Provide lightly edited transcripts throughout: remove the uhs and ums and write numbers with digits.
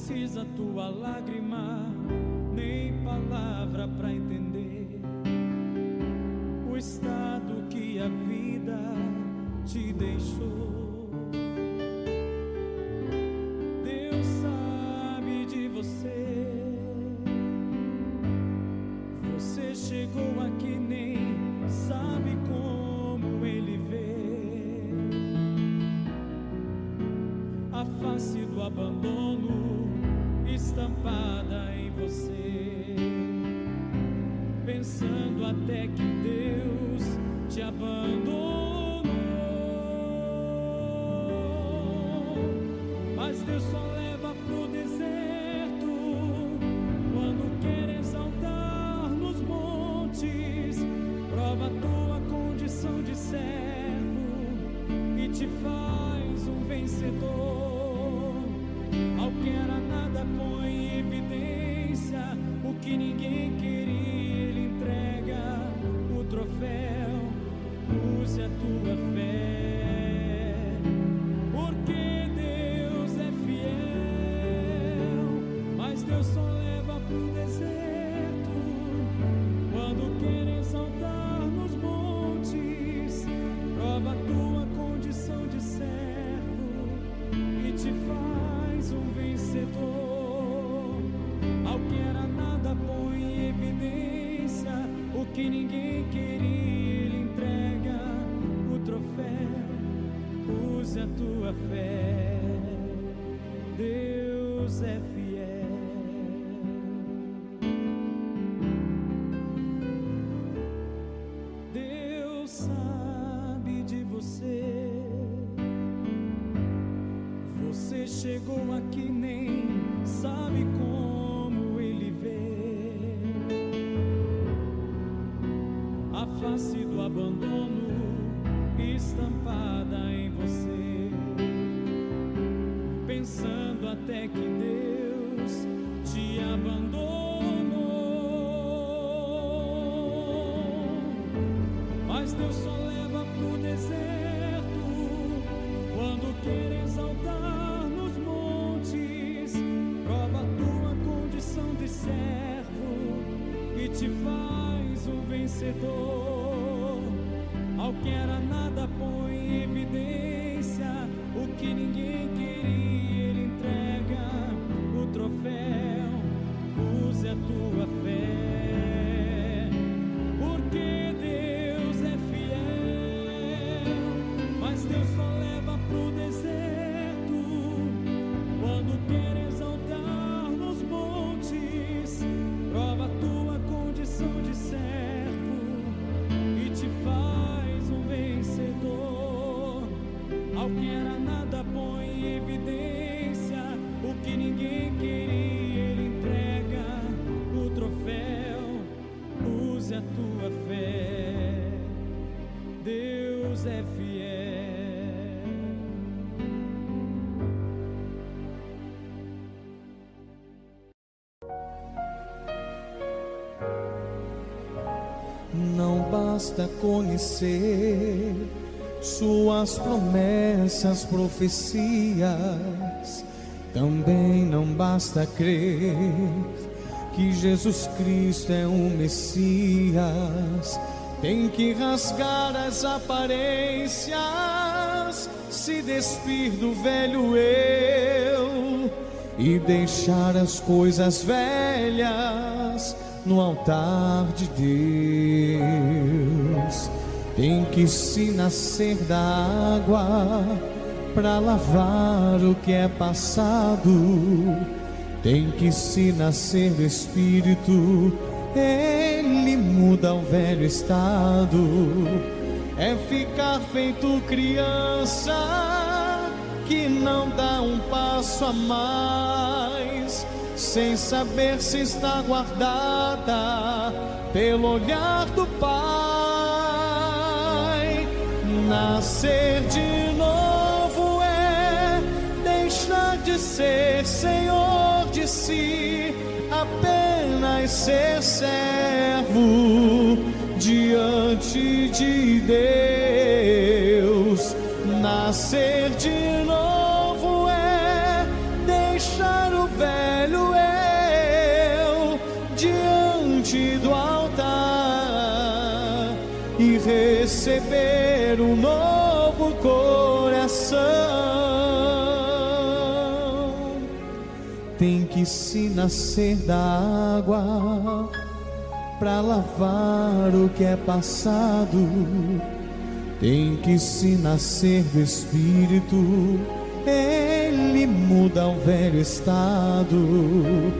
precisa tua lágrima, nem palavra pra entender o estado que a vida te deixou. Deus sabe de você. Você chegou aqui, nem sabe como Ele vê a face do abandono estampada em você, pensando até que Deus te abandonou. Mas Deus só leva pro deserto quando quer exaltar nos montes. Prova a tua condição de servo e te faz um vencedor. Ao que era nada põe em evidência o que ninguém queria. Ele entrega o troféu. Use a tua fé, porque Deus é fiel. Mas Deus só leva pro deserto quando quer exaltar nos montes. Prova a tua condição de servo e te faz um vencedor. Ao que era nada põe em evidência o que ninguém queria. Ele entrega o troféu. Use a tua fé. Deus é fiel. Deus sabe de você. Você chegou aqui, nem sabe como Ele vê a face do abandono estampada em você, pensando até que Deus te abandonou. Mas Deus só leva pro deserto quando quer exaltar nos montes. Prova a tua condição de servo e te faz um vencedor. Ao que era nada põe em evidência o que ninguém queria. Ele entrega o troféu. Use a tua fé, porque Deus é fiel. Mas Deus só leva pro deserto quando quer exaltar nos montes. Prova a tua condição de servo e te faz um vencedor. Ao que era nada põe em evidência o que ninguém queria. Ele entrega o troféu. Use a tua fé. Deus é fiel. Não basta conhecer suas promessas, profecias. Também não basta crer que Jesus Cristo é o Messias. Tem que rasgar as aparências, se despir do velho eu e deixar as coisas velhas no altar de Deus. Tem que se nascer da água para lavar o que é passado. Tem que se nascer do Espírito, Ele muda o velho estado. É ficar feito criança que não dá um passo a mais, sem saber se está guardada pelo olhar do Pai. Nascer de novo é deixar de ser senhor de si, apenas ser servo diante de Deus. Nascer de novo é deixar o velho tem que se nascer da água para lavar o que é passado. Tem que se nascer do Espírito, Ele muda o velho estado.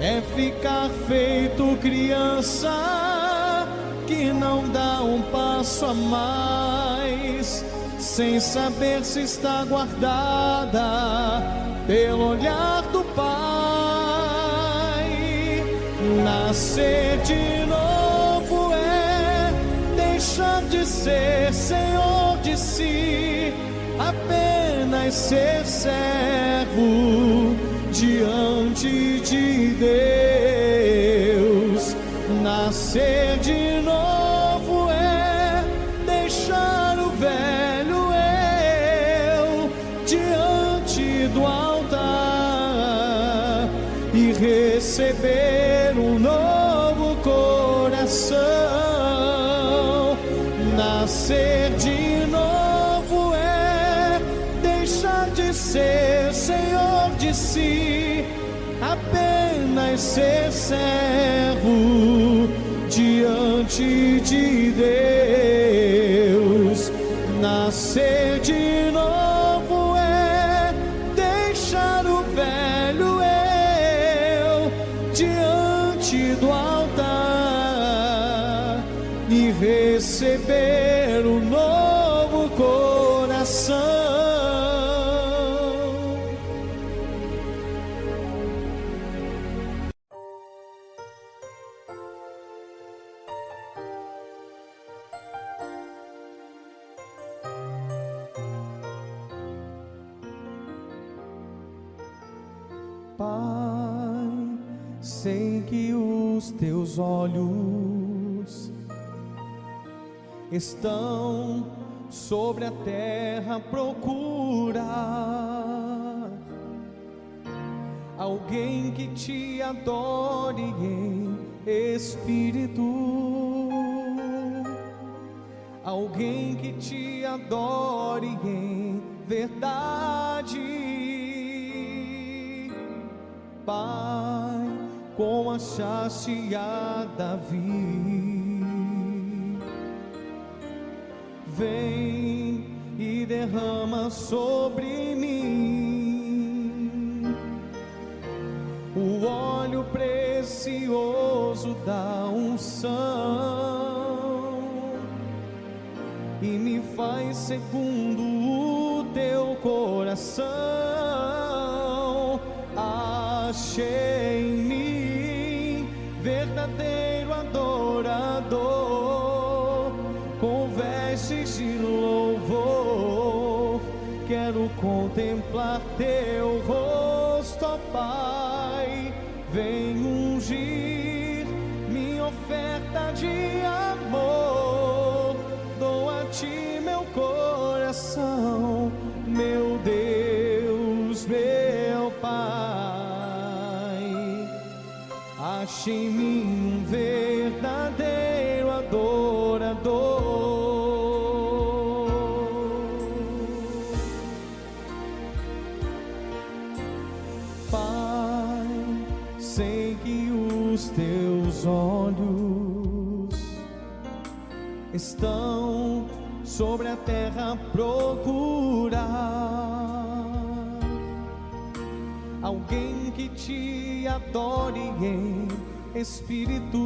É ficar feito criança que não dá um passo a mais, sem saber se está guardada pelo olhar do Pai. Nascer de novo é deixar de ser senhor de si, apenas ser servo diante de Deus. Nascer de novo é deixar o velho eu diante do altar e receber um novo coração. Nascer de novo é deixar de ser senhor de si, apenas ser servo diante de Deus. Nascer de novo é deixar o velho eu diante do altar e receber um novo coração. Pai, sei que os teus olhos estão sobre a terra a procurar alguém que te adore em espírito, alguém que te adore em verdade. Pai, como achaste a Davi, vem e derrama sobre mim o óleo precioso da unção e me faz segundo o teu coração. Achei em mim verdadeiro adorador, com vestes de louvor. Quero contemplar teu rosto, ó Pai. Vem ungir minha oferta de amor. Dou a ti meu coração, meu Deus, meu Pai. Ache em mim um verdadeiro adorador. Pai, sei que os teus olhos estão sobre a terra a procurar alguém que te adore em espírito,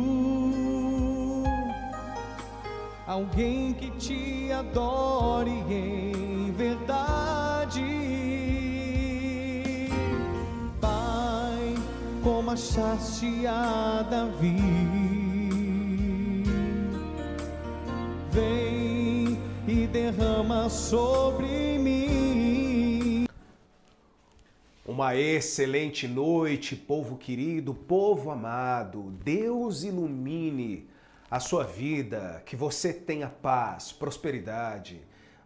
alguém que te adore em verdade. Pai, como achaste a Davi, vem e derrama sobre mim. Uma excelente noite, povo querido, povo amado. Deus ilumine a sua vida, que você tenha paz, prosperidade.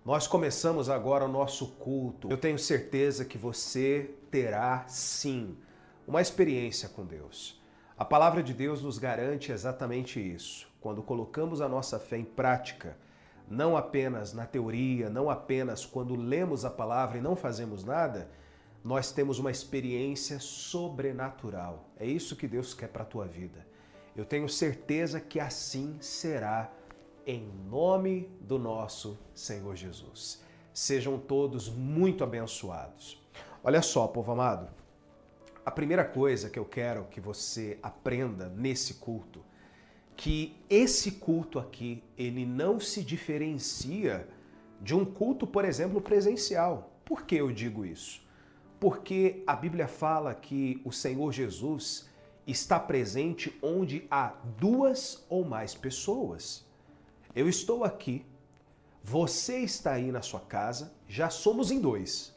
Nós começamos agora o nosso culto. Eu tenho certeza que você terá, sim, uma experiência com Deus. A palavra de Deus nos garante exatamente isso. Quando colocamos a nossa fé em prática, não apenas na teoria, não apenas quando lemos a palavra e não fazemos nada, nós temos uma experiência sobrenatural. É isso que Deus quer para a tua vida. Eu tenho certeza que assim será, em nome do nosso Senhor Jesus. Sejam todos muito abençoados. Olha só, povo amado, a primeira coisa que eu quero que você aprenda nesse culto, que esse culto aqui, ele não se diferencia de um culto, por exemplo, presencial. Por que eu digo isso? Porque a Bíblia fala que o Senhor Jesus está presente onde há duas ou mais pessoas. Eu estou aqui, você está aí na sua casa, já somos em dois,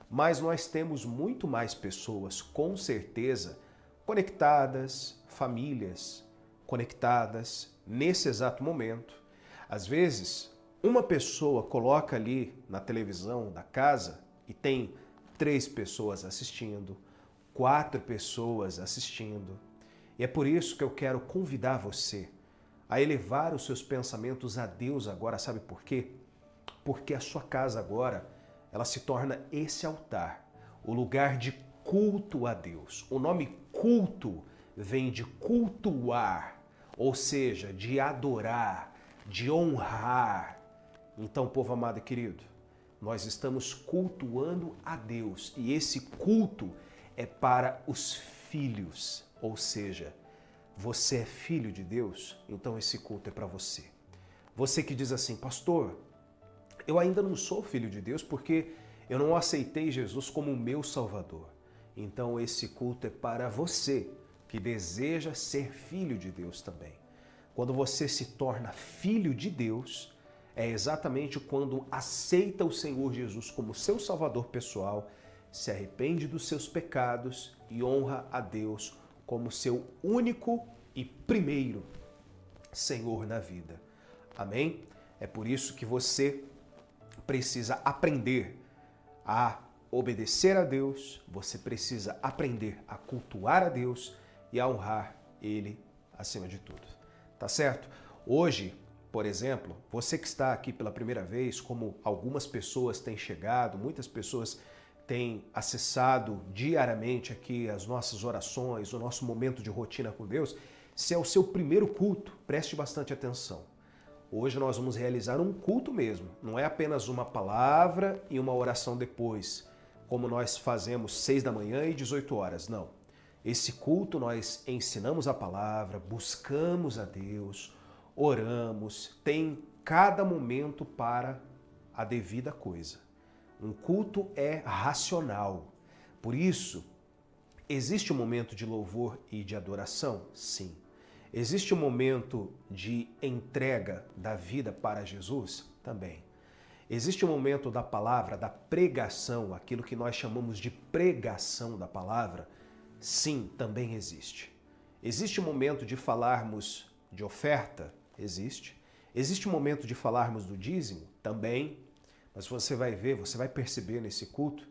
mas nós temos muito mais pessoas, com certeza, conectadas, famílias conectadas nesse exato momento. Às vezes, uma pessoa coloca ali na televisão da casa e tem 3 pessoas assistindo, 4 pessoas assistindo. E é por isso que eu quero convidar você a elevar os seus pensamentos a Deus agora. Sabe por quê? Porque a sua casa agora, ela se torna esse altar, o lugar de culto a Deus. O nome culto vem de cultuar, ou seja, de adorar, de honrar. Então, povo amado e querido, nós estamos cultuando a Deus e esse culto é para os filhos, ou seja, você é filho de Deus, então esse culto é para você. Você que diz assim, pastor, eu ainda não sou filho de Deus porque eu não aceitei Jesus como meu Salvador. Então esse culto é para você que deseja ser filho de Deus também. Quando você se torna filho de Deus, é exatamente quando aceita o Senhor Jesus como seu Salvador pessoal, se arrepende dos seus pecados e honra a Deus como seu único e primeiro Senhor na vida. Amém? É por isso que você precisa aprender a obedecer a Deus, você precisa aprender a cultuar a Deus e a honrar Ele acima de tudo. Tá certo? Hoje, por exemplo, você que está aqui pela primeira vez, como algumas pessoas têm chegado, muitas pessoas têm acessado diariamente aqui as nossas orações, o nosso momento de rotina com Deus, se é o seu primeiro culto, preste bastante atenção. Hoje nós vamos realizar um culto mesmo, não é apenas uma palavra e uma oração depois, como nós fazemos 6 da manhã e 18 horas, não. Esse culto nós ensinamos a palavra, buscamos a Deus, oramos, tem cada momento para a devida coisa. Um culto é racional. Por isso, existe um momento de louvor e de adoração? Sim. Existe um momento de entrega da vida para Jesus? Também. Existe um momento da palavra, da pregação, aquilo que nós chamamos de pregação da palavra? Sim, também existe. Existe um momento de falarmos de oferta? Existe. Existe um momento de falarmos do dízimo? Também. Mas você vai ver, você vai perceber nesse culto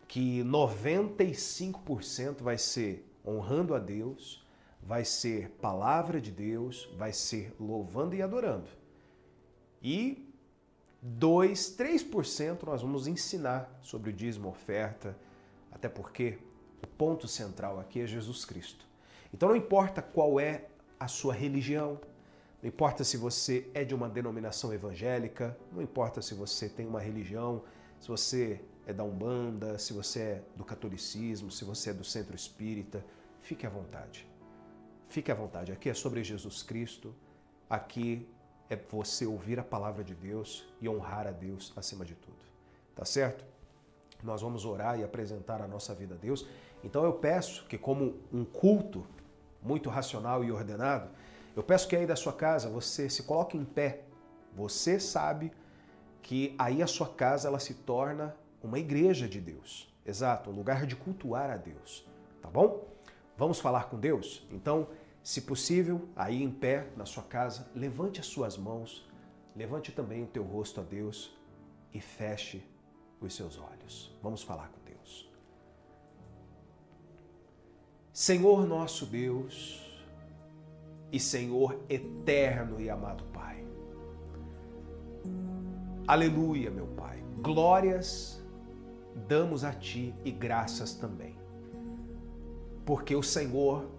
que 95% vai ser honrando a Deus, vai ser palavra de Deus, vai ser louvando e adorando. E 3% nós vamos ensinar sobre o dízimo, oferta, até porque o ponto central aqui é Jesus Cristo. Então não importa qual é a sua religião, não importa se você é de uma denominação evangélica, não importa se você tem uma religião, se você é da Umbanda, se você é do catolicismo, se você é do centro espírita, fique à vontade. Fique à vontade. Aqui é sobre Jesus Cristo, aqui é você ouvir a palavra de Deus e honrar a Deus acima de tudo. Tá certo? Nós vamos orar e apresentar a nossa vida a Deus. Então eu peço que, como um culto muito racional e ordenado, eu peço que aí da sua casa você se coloque em pé. Você sabe que aí a sua casa ela se torna uma igreja de Deus. Exato, um lugar de cultuar a Deus. Tá bom? Vamos falar com Deus? Então, se possível, aí em pé na sua casa, levante as suas mãos, levante também o teu rosto a Deus e feche os seus olhos. Vamos falar com Deus. Senhor nosso Deus e Senhor eterno e amado Pai. Aleluia, meu Pai. Glórias damos a Ti e graças também. Porque o Senhor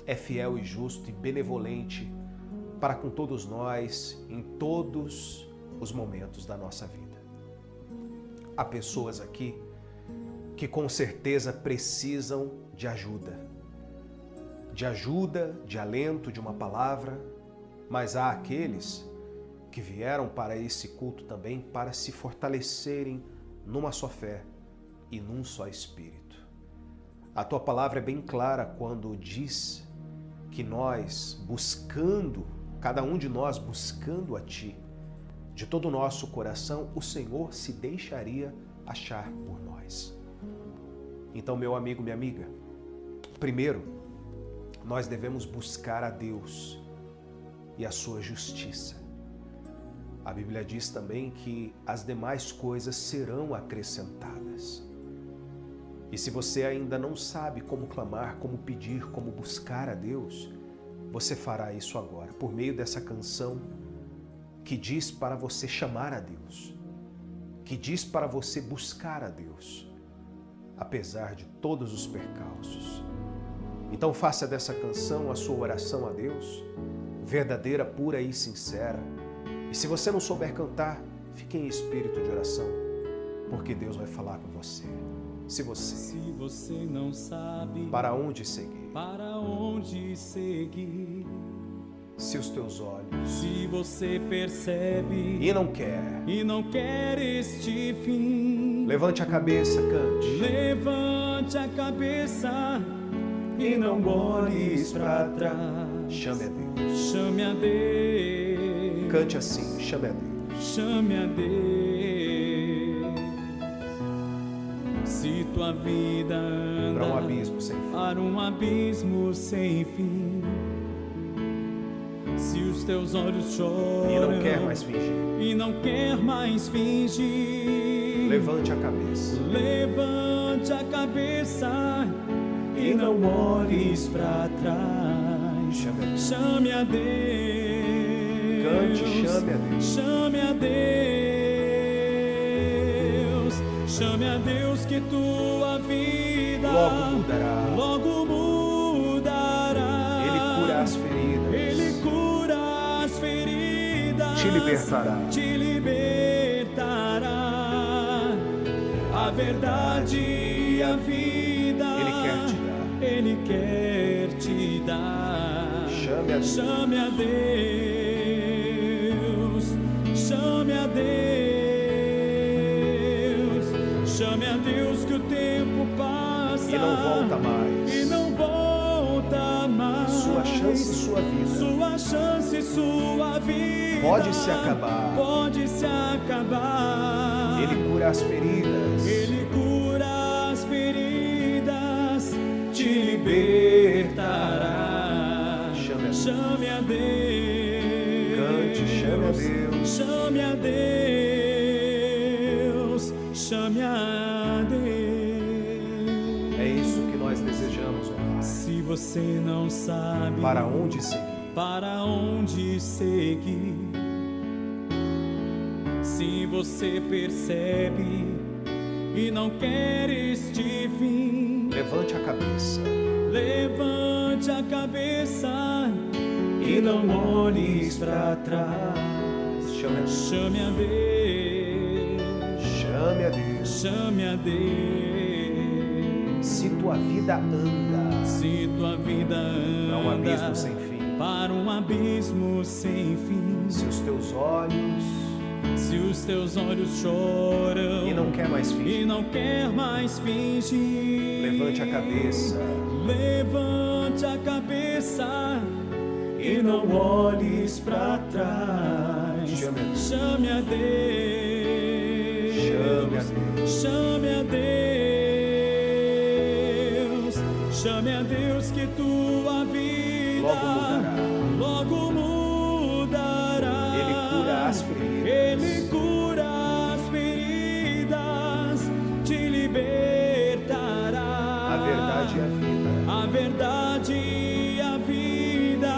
é fiel e justo e benevolente para com todos nós em todos os momentos da nossa vida. Há pessoas aqui que com certeza precisam de ajuda, de alento, de uma palavra, mas há aqueles que vieram para esse culto também para se fortalecerem numa só fé e num só espírito. A tua palavra é bem clara quando diz que nós buscando, cada um de nós buscando a Ti, de todo o nosso coração, o Senhor se deixaria achar por nós. Então, meu amigo, minha amiga, primeiro, nós devemos buscar a Deus e a sua justiça. A Bíblia diz também que as demais coisas serão acrescentadas. E se você ainda não sabe como clamar, como pedir, como buscar a Deus, você fará isso agora, por meio dessa canção que diz para você chamar a Deus, que diz para você buscar a Deus, apesar de todos os percalços. Então faça dessa canção a sua oração a Deus, verdadeira, pura e sincera. E se você não souber cantar, fique em espírito de oração, porque Deus vai falar com você. Se você não sabe para onde seguir, se os teus olhos, se você percebe e não quer este fim, levante a cabeça, cante. Levante a cabeça e não olhes para trás. Chame a Deus. Chame a Deus. Cante assim, chame a Deus. Chame a Deus. Se tua vida anda para um abismo sem fim, para um abismo sem fim, se os teus olhos choram e não quer mais fingir, e não quer mais fingir, levante a cabeça. Levante a cabeça e não olhes para trás. Chame a Deus. Chame a Deus. Cante, chame a Deus. Chame a Deus. Chame a Deus que tua vida logo mudará. Ele cura as feridas. Ele cura as feridas. Te libertará. A verdade e a vida. Ele quer te dar. Chame a Deus. Chame a Deus. Chame a Deus. Chame a Deus que o tempo passa e não volta mais. E não volta mais. Sua chance e sua vida. Sua chance e sua vida. Pode se acabar. Pode se acabar. Ele cura as feridas. Ele cura as feridas. Te libertará. Chame a Deus. Cante, chame a Deus. Chame a Deus. Chame a Deus. É isso que nós desejamos, ó Pai. Se você não sabe para onde seguir, se você percebe e não quer este fim, levante a cabeça. Levante a cabeça e não olhes para trás. Chame a Deus. Chame a Deus. Chame a Deus. Se tua vida anda, se tua vida anda para um abismo sem fim, para um abismo sem fim, se os teus olhos choram e não quer mais fingir, levante a cabeça. Levante a cabeça e não olhes para trás. Chame a Deus. Chame a Deus. Chame a Deus que tua vida logo mudará. Ele cura as feridas. Ele cura as feridas. Te libertará. A verdade e a vida. A verdade e a vida.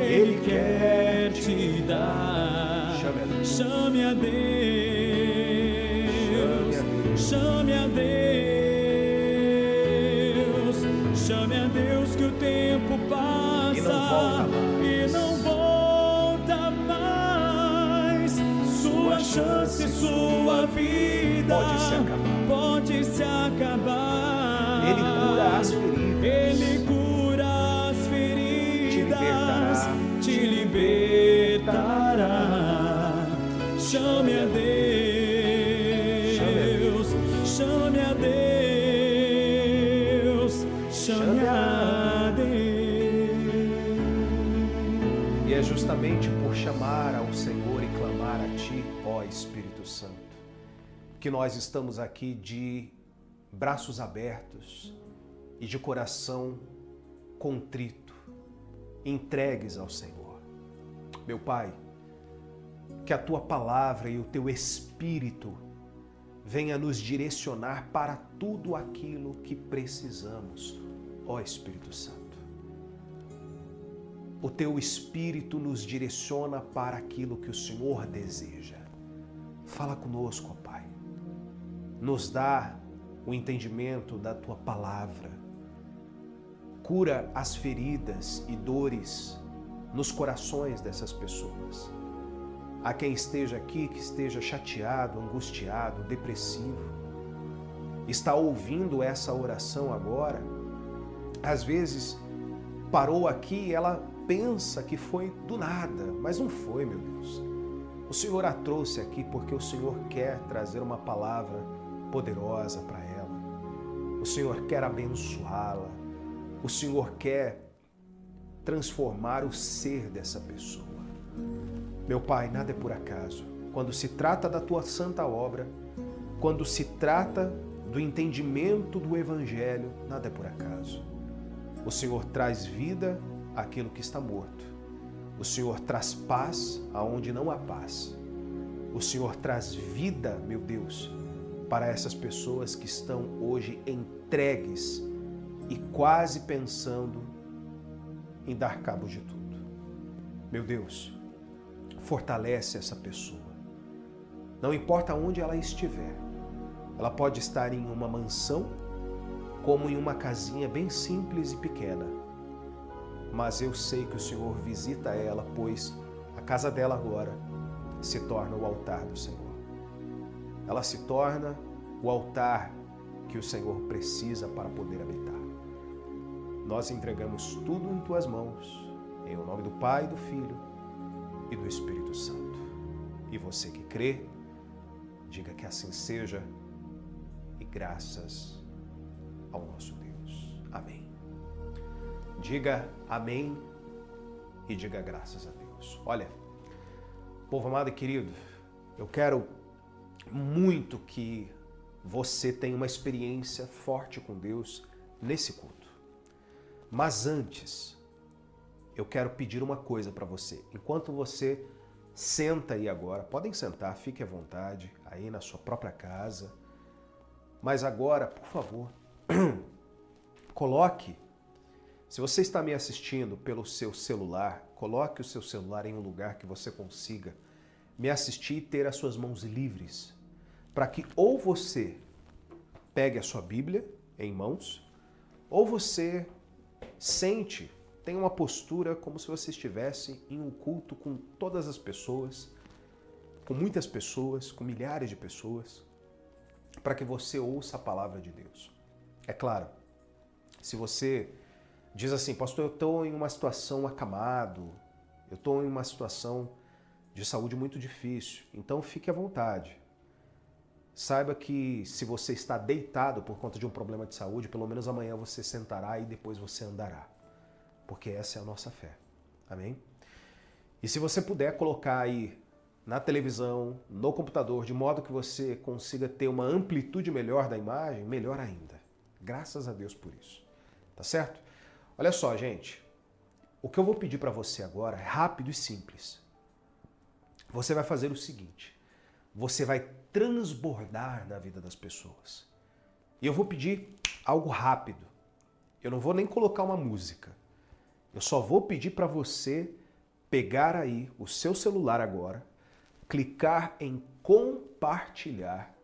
Ele quer te dar. Chame a Deus. Chame chame a Deus que o tempo passa e não volta mais. Sua chance, sua vida pode se acabar. Ele cura as feridas. Ele cura as feridas, te libertará. Chame a Deus, chame a Deus, chame a Deus. E é justamente por chamar ao Senhor e clamar a Ti, ó Espírito Santo, que nós estamos aqui de braços abertos e de coração contrito, entregues ao Senhor. Meu Pai, que a Tua palavra e o Teu Espírito venha nos direcionar para tudo aquilo que precisamos, ó Espírito Santo. O Teu Espírito nos direciona para aquilo que o Senhor deseja. Fala conosco, ó Pai. Nos dá o entendimento da Tua palavra. Cura as feridas e dores nos corações dessas pessoas. Há quem esteja aqui, que esteja chateado, angustiado, depressivo, está ouvindo essa oração agora, às vezes parou aqui e ela pensa que foi do nada, mas não foi, meu Deus. O Senhor a trouxe aqui porque o Senhor quer trazer uma palavra poderosa para ela. O Senhor quer abençoá-la. O Senhor quer transformar o ser dessa pessoa. Meu Pai, nada é por acaso. Quando se trata da Tua santa obra, quando se trata do entendimento do Evangelho, nada é por acaso. O Senhor traz vida àquilo que está morto. O Senhor traz paz aonde não há paz. O Senhor traz vida, meu Deus, para essas pessoas que estão hoje entregues e quase pensando em dar cabo de tudo. Meu Deus, fortalece essa pessoa. Não importa onde ela estiver. Ela pode estar em uma mansão, como em uma casinha bem simples e pequena. Mas eu sei que o Senhor visita ela, pois a casa dela agora se torna o altar do Senhor. Ela se torna o altar que o Senhor precisa para poder habitar. Nós entregamos tudo em Tuas mãos, em o nome do Pai, do Filho e do Espírito Santo. E você que crê, diga que assim seja, e graças ao nosso Deus. Amém. Diga amém e diga graças a Deus. Olha, povo amado e querido, eu quero muito que você tenha uma experiência forte com Deus nesse culto. Mas antes, eu quero pedir uma coisa para você. Enquanto você senta aí agora, podem sentar, fique à vontade, aí na sua própria casa. Mas agora, por favor, coloque, se você está me assistindo pelo seu celular, coloque o seu celular em um lugar que você consiga me assistir e ter as suas mãos livres, para que ou você pegue a sua Bíblia em mãos, ou você sente, tenha uma postura como se você estivesse em um culto com todas as pessoas, com muitas pessoas, com milhares de pessoas, para que você ouça a palavra de Deus. É claro, se você diz assim, pastor, eu estou em uma situação acamado, eu estou em uma situação de saúde muito difícil, então fique à vontade. Saiba que se você está deitado por conta de um problema de saúde, pelo menos amanhã você sentará e depois você andará. Porque essa é a nossa fé. Amém? E se você puder colocar aí na televisão, no computador, de modo que você consiga ter uma amplitude melhor da imagem, melhor ainda. Graças a Deus por isso. Tá certo? Olha só, gente. O que eu vou pedir para você agora é rápido e simples. Você vai fazer o seguinte. Você vai transbordar na vida das pessoas. E eu vou pedir algo rápido. Eu não vou nem colocar uma música. Eu só vou pedir para você pegar aí o seu celular agora, clicar em compartilhar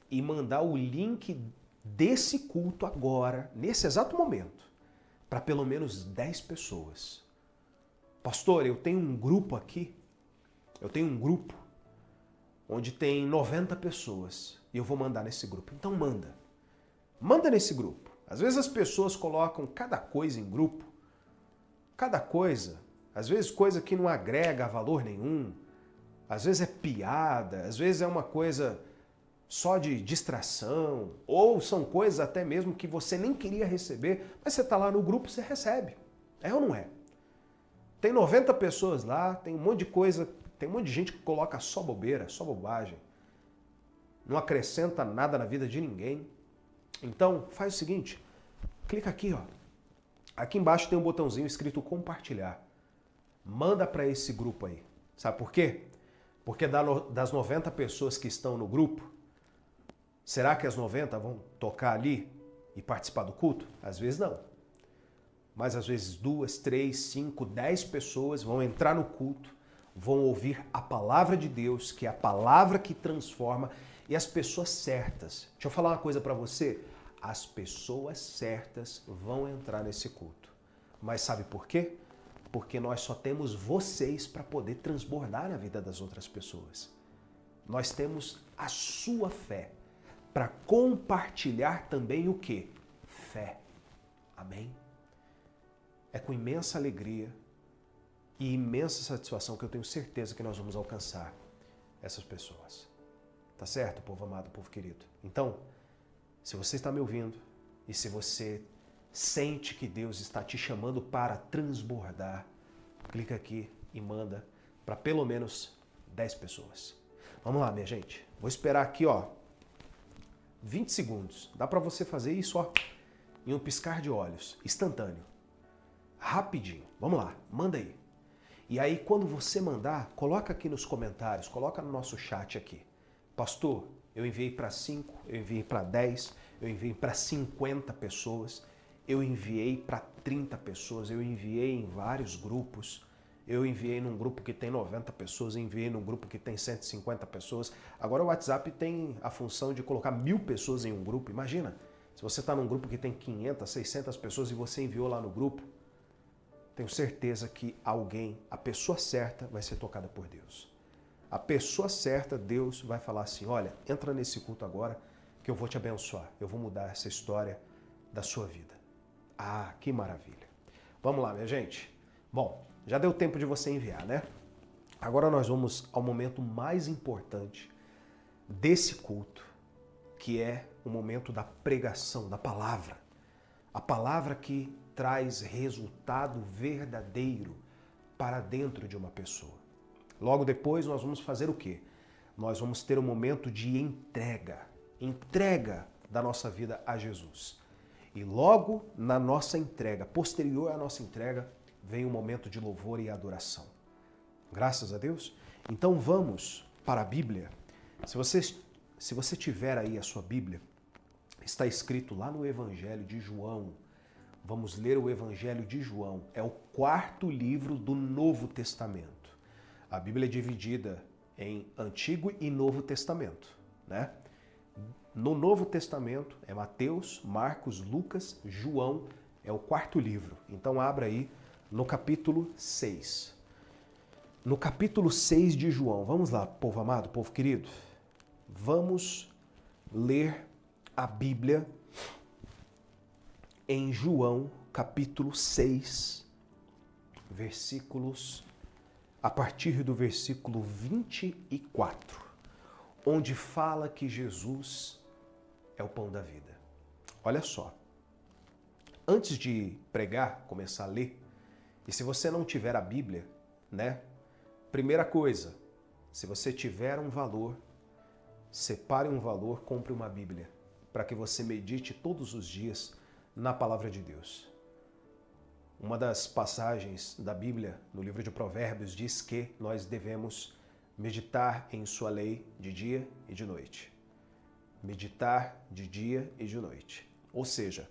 e mandar o link desse culto agora, nesse exato momento, para pelo menos 10 pessoas. Pastor, eu tenho um grupo aqui, onde tem 90 pessoas e eu vou mandar nesse grupo. Então manda. Manda nesse grupo. Às vezes as pessoas colocam cada coisa em grupo, cada coisa, às vezes coisa que não agrega valor nenhum, às vezes é piada, às vezes é uma coisa só de distração, ou são coisas até mesmo que você nem queria receber, mas você está lá no grupo, você recebe. É ou não é? Tem 90 pessoas lá, tem um monte de coisa, tem um monte de gente que coloca só bobeira, só bobagem, não acrescenta nada na vida de ninguém. Então, faz o seguinte, clica aqui, ó. Aqui embaixo tem um botãozinho escrito compartilhar. Manda para esse grupo aí. Sabe por quê? Porque das 90 pessoas que estão no grupo, será que as 90 vão tocar ali e participar do culto? Às vezes não. Mas às vezes 2, 3, 5, 10 pessoas vão entrar no culto, vão ouvir a palavra de Deus, que é a palavra que transforma, e as pessoas certas. Deixa eu falar uma coisa para você. As pessoas certas vão entrar nesse culto. Mas sabe por quê? Porque nós só temos vocês para poder transbordar na vida das outras pessoas. Nós temos a sua fé para compartilhar também o quê? Fé. Amém? É com imensa alegria e imensa satisfação que eu tenho certeza que nós vamos alcançar essas pessoas. Tá certo, povo amado, povo querido? Então, se você está me ouvindo e se você sente que Deus está te chamando para transbordar, clica aqui e manda para pelo menos 10 pessoas. Vamos lá, minha gente. Vou esperar aqui, ó, 20 segundos. Dá para você fazer isso, ó, em um piscar de olhos, instantâneo. Rapidinho. Vamos lá, manda aí. E aí, quando você mandar, coloca aqui nos comentários, coloca no nosso chat aqui. Pastor, eu enviei para 5, eu enviei para 10, eu enviei para 50 pessoas, eu enviei para 30 pessoas, eu enviei em vários grupos, eu enviei num grupo que tem 90 pessoas, eu enviei num grupo que tem 150 pessoas. Agora o WhatsApp tem a função de colocar 1000 pessoas em um grupo. Imagina, se você está num grupo que tem 500, 600 pessoas e você enviou lá no grupo, tenho certeza que alguém, a pessoa certa, vai ser tocada por Deus. A pessoa certa, Deus vai falar assim, olha, entra nesse culto agora que eu vou te abençoar. Eu vou mudar essa história da sua vida. Ah, que maravilha. Vamos lá, minha gente. Bom, já deu tempo de você enviar, né? Agora nós vamos ao momento mais importante desse culto, que é o momento da pregação, da palavra. A palavra que traz resultado verdadeiro para dentro de uma pessoa. Logo depois nós vamos fazer o quê? Nós vamos ter um momento de entrega da nossa vida a Jesus. E logo na nossa entrega, posterior à nossa entrega, vem um momento de louvor e adoração. Graças a Deus. Então vamos para a Bíblia. Se você tiver aí a sua Bíblia, está escrito lá no Evangelho de João. Vamos ler o Evangelho de João. É o 4º livro do Novo Testamento. A Bíblia é dividida em Antigo e Novo Testamento, né? No Novo Testamento é Mateus, Marcos, Lucas, João, é o 4º livro. Então abra aí no capítulo 6. No capítulo 6 de João, vamos lá, povo amado, povo querido, vamos ler a Bíblia em João, capítulo 6, versículos, a partir do versículo 24, onde fala que Jesus é o pão da vida. Olha só, antes de pregar, começar a ler, e se você não tiver a Bíblia, né? Primeira coisa, se você tiver um valor, separe um valor, compre uma Bíblia, para que você medite todos os dias na palavra de Deus. Uma das passagens da Bíblia, no livro de Provérbios, diz que nós devemos meditar em sua lei de dia e de noite. Meditar de dia e de noite. Ou seja,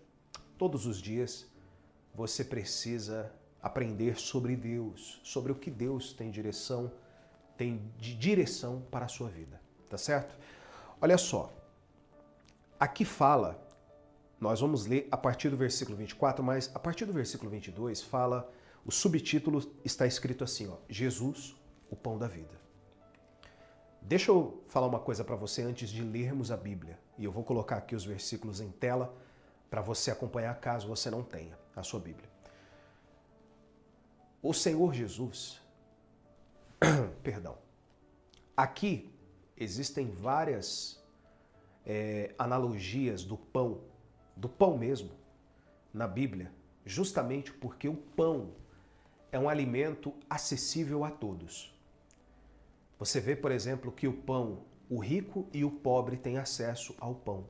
todos os dias você precisa aprender sobre Deus, sobre o que Deus tem de direção para a sua vida, tá certo? Olha só, aqui fala, nós vamos ler a partir do versículo 24, mas a partir do versículo 22 fala, o subtítulo está escrito assim, ó, Jesus, o pão da vida. Deixa eu falar uma coisa para você antes de lermos a Bíblia. E eu vou colocar aqui os versículos em tela para você acompanhar caso você não tenha a sua Bíblia. O Senhor Jesus, perdão, aqui existem várias analogias do pão mesmo, na Bíblia, justamente porque o pão é um alimento acessível a todos. Você vê, por exemplo, que o pão, o rico e o pobre têm acesso ao pão.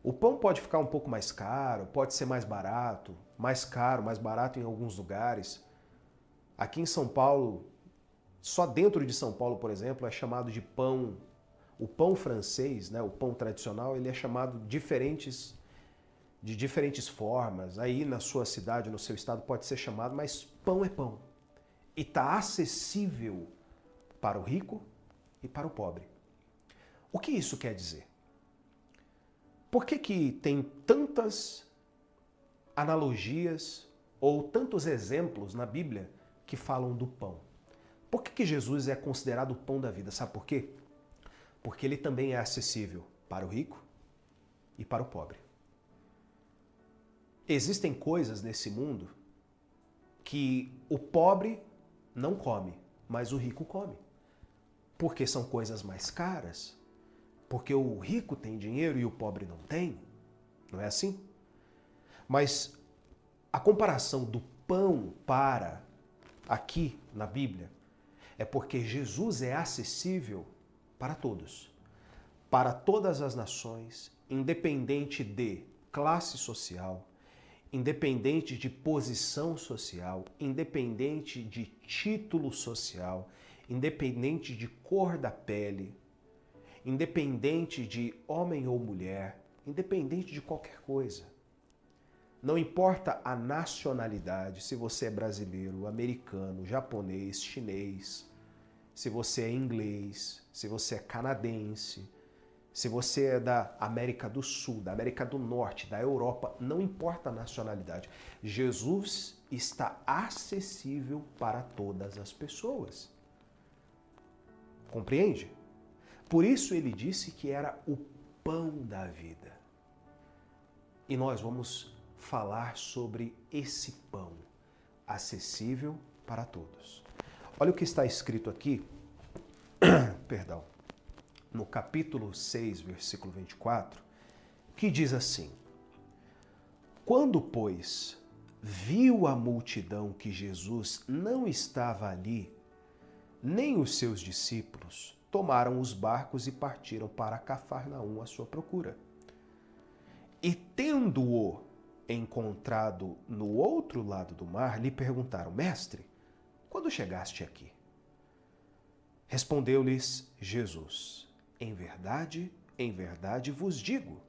O pão pode ficar um pouco mais caro, pode ser mais barato, mais caro, mais barato em alguns lugares. Aqui em São Paulo, só dentro de São Paulo, por exemplo, é chamado de pão. O pão francês, né, o pão tradicional, ele é chamado de diferentes formas. Aí na sua cidade, no seu estado, pode ser chamado, mas pão é pão. E está acessível para o rico e para o pobre. O que isso quer dizer? Por que tem tantas analogias ou tantos exemplos na Bíblia que falam do pão? Por que Jesus é considerado o pão da vida? Sabe por quê? Porque ele também é acessível para o rico e para o pobre. Existem coisas nesse mundo que o pobre não come, mas o rico come. Porque são coisas mais caras, porque o rico tem dinheiro e o pobre não tem, não é assim? Mas a comparação do pão para aqui na Bíblia é porque Jesus é acessível para todos, para todas as nações, independente de classe social, independente de posição social, independente de título social, independente de cor da pele, independente de homem ou mulher, independente de qualquer coisa. Não importa a nacionalidade, se você é brasileiro, americano, japonês, chinês, se você é inglês, se você é canadense, se você é da América do Sul, da América do Norte, da Europa, não importa a nacionalidade. Jesus está acessível para todas as pessoas. Compreende? Por isso ele disse que era o pão da vida. E nós vamos falar sobre esse pão acessível para todos. Olha o que está escrito aqui, perdão, no capítulo 6, versículo 24, que diz assim: Quando, pois, viu a multidão que Jesus não estava ali, nem os seus discípulos, tomaram os barcos e partiram para Cafarnaum à sua procura. E tendo-o encontrado no outro lado do mar, lhe perguntaram: Mestre, quando chegaste aqui? Respondeu-lhes Jesus: em verdade vos digo,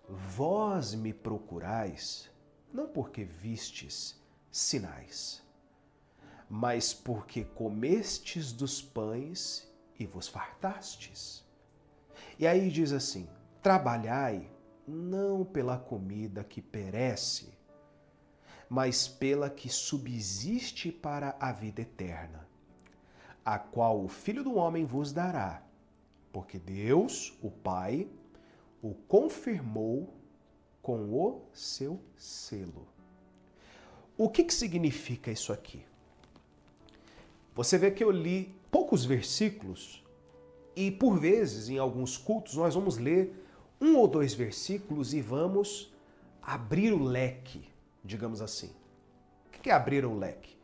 vós me procurais, não porque vistes sinais, mas porque comestes dos pães e vos fartastes. E aí diz assim: trabalhai não pela comida que perece, mas pela que subsiste para a vida eterna, a qual o Filho do Homem vos dará, porque Deus, o Pai, o confirmou com o seu selo. O que significa isso aqui? Você vê que eu li poucos versículos e, por vezes, em alguns cultos, nós vamos ler 1 ou 2 versículos e vamos abrir o leque, digamos assim. O que é abrir o leque?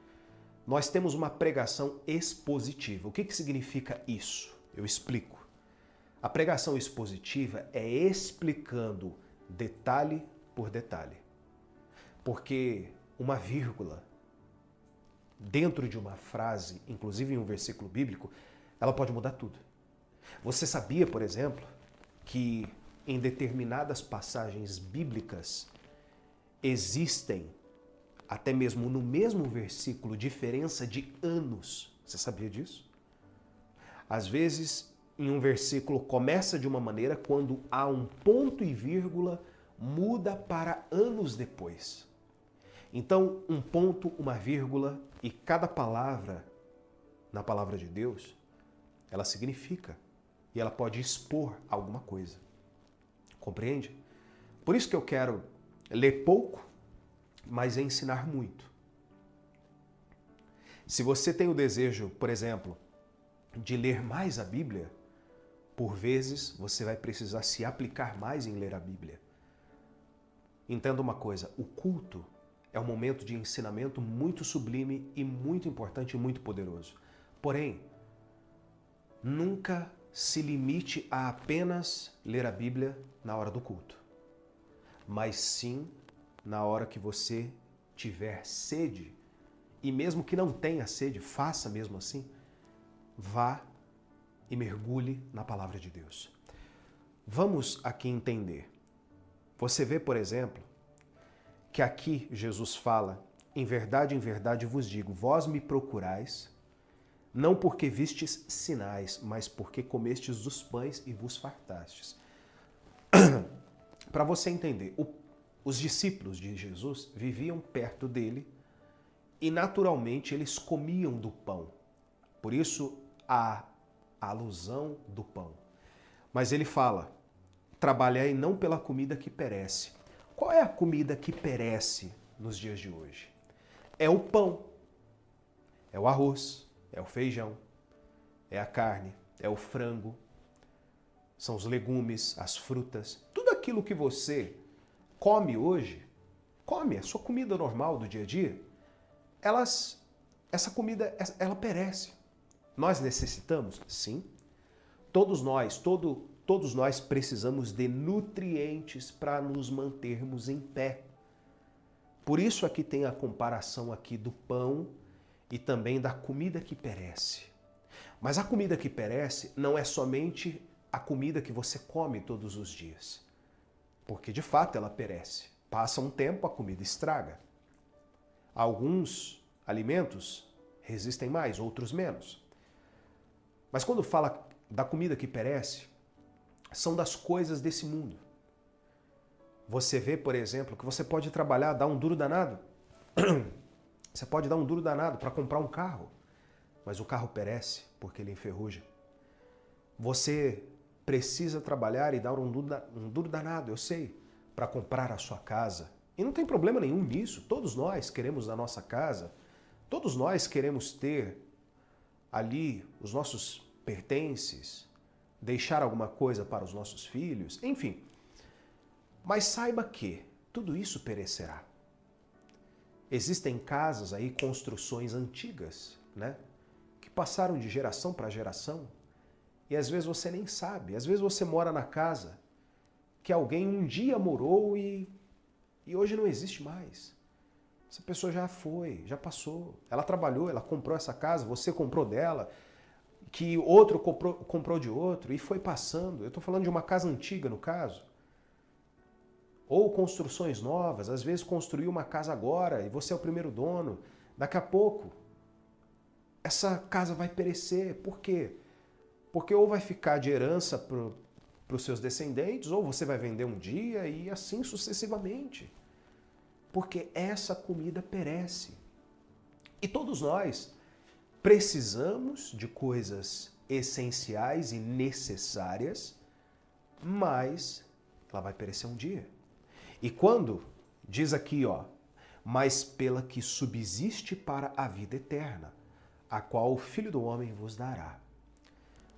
Nós temos uma pregação expositiva. O que significa isso? Eu explico. A pregação expositiva é explicando detalhe por detalhe. Porque uma vírgula dentro de uma frase, inclusive em um versículo bíblico, ela pode mudar tudo. Você sabia, por exemplo, que em determinadas passagens bíblicas existem, até mesmo no mesmo versículo, diferença de anos? Você sabia disso? Às vezes, em um versículo começa de uma maneira, quando há um ponto e vírgula, muda para anos depois. Então, um ponto, uma vírgula, e cada palavra na palavra de Deus, ela significa e ela pode expor alguma coisa. Compreende? Por isso que eu quero ler pouco, mas ensinar muito. Se você tem o desejo, por exemplo, de ler mais a Bíblia, por vezes você vai precisar se aplicar mais em ler a Bíblia. Entenda uma coisa, o culto é um momento de ensinamento muito sublime e muito importante e muito poderoso. Porém, nunca se limite a apenas ler a Bíblia na hora do culto, mas sim na hora que você tiver sede, e mesmo que não tenha sede, faça mesmo assim, vá e mergulhe na palavra de Deus. Vamos aqui entender. Você vê, por exemplo, que aqui Jesus fala, em verdade vos digo, vós me procurais, não porque vistes sinais, mas porque comestes dos pães e vos fartastes. Para você entender, os discípulos de Jesus viviam perto dele e naturalmente eles comiam do pão. Por isso a alusão do pão. Mas ele fala, trabalhai não pela comida que perece. Qual é a comida que perece nos dias de hoje? É o pão, é o arroz, é o feijão, é a carne, é o frango, são os legumes, as frutas, tudo aquilo que você come hoje, come, a sua comida normal do dia a dia, essa comida, ela perece. Nós necessitamos? Sim. Todos nós precisamos de nutrientes para nos mantermos em pé. Por isso aqui tem a comparação aqui do pão e também da comida que perece. Mas a comida que perece não é somente a comida que você come todos os dias. Porque de fato ela perece. Passa um tempo, a comida estraga. Alguns alimentos resistem mais, outros menos. Mas quando fala da comida que perece, são das coisas desse mundo. Você vê, por exemplo, que você pode trabalhar, dar um duro danado. Você pode dar um duro danado para comprar um carro, mas o carro perece porque ele enferruja. Você precisa trabalhar e dar um duro danado, eu sei, para comprar a sua casa. E não tem problema nenhum nisso. Todos nós queremos a nossa casa, todos nós queremos ter ali os nossos pertences, deixar alguma coisa para os nossos filhos, enfim. Mas saiba que tudo isso perecerá. Existem casas aí, construções antigas, né? Que passaram de geração para geração e às vezes você nem sabe. Às vezes você mora na casa que alguém um dia morou e hoje não existe mais. Essa pessoa já foi, já passou. Ela trabalhou, ela comprou essa casa, você comprou dela, que outro comprou de outro e foi passando. Eu estou falando de uma casa antiga, no caso. Ou construções novas, às vezes construiu uma casa agora e você é o primeiro dono. Daqui a pouco, essa casa vai perecer. Por quê? Porque ou vai ficar de herança para os seus descendentes, ou você vai vender um dia e assim sucessivamente. Porque essa comida perece. E todos nós precisamos de coisas essenciais e necessárias, mas ela vai perecer um dia. E quando, diz aqui, ó, mas pela que subsiste para a vida eterna, a qual o Filho do Homem vos dará.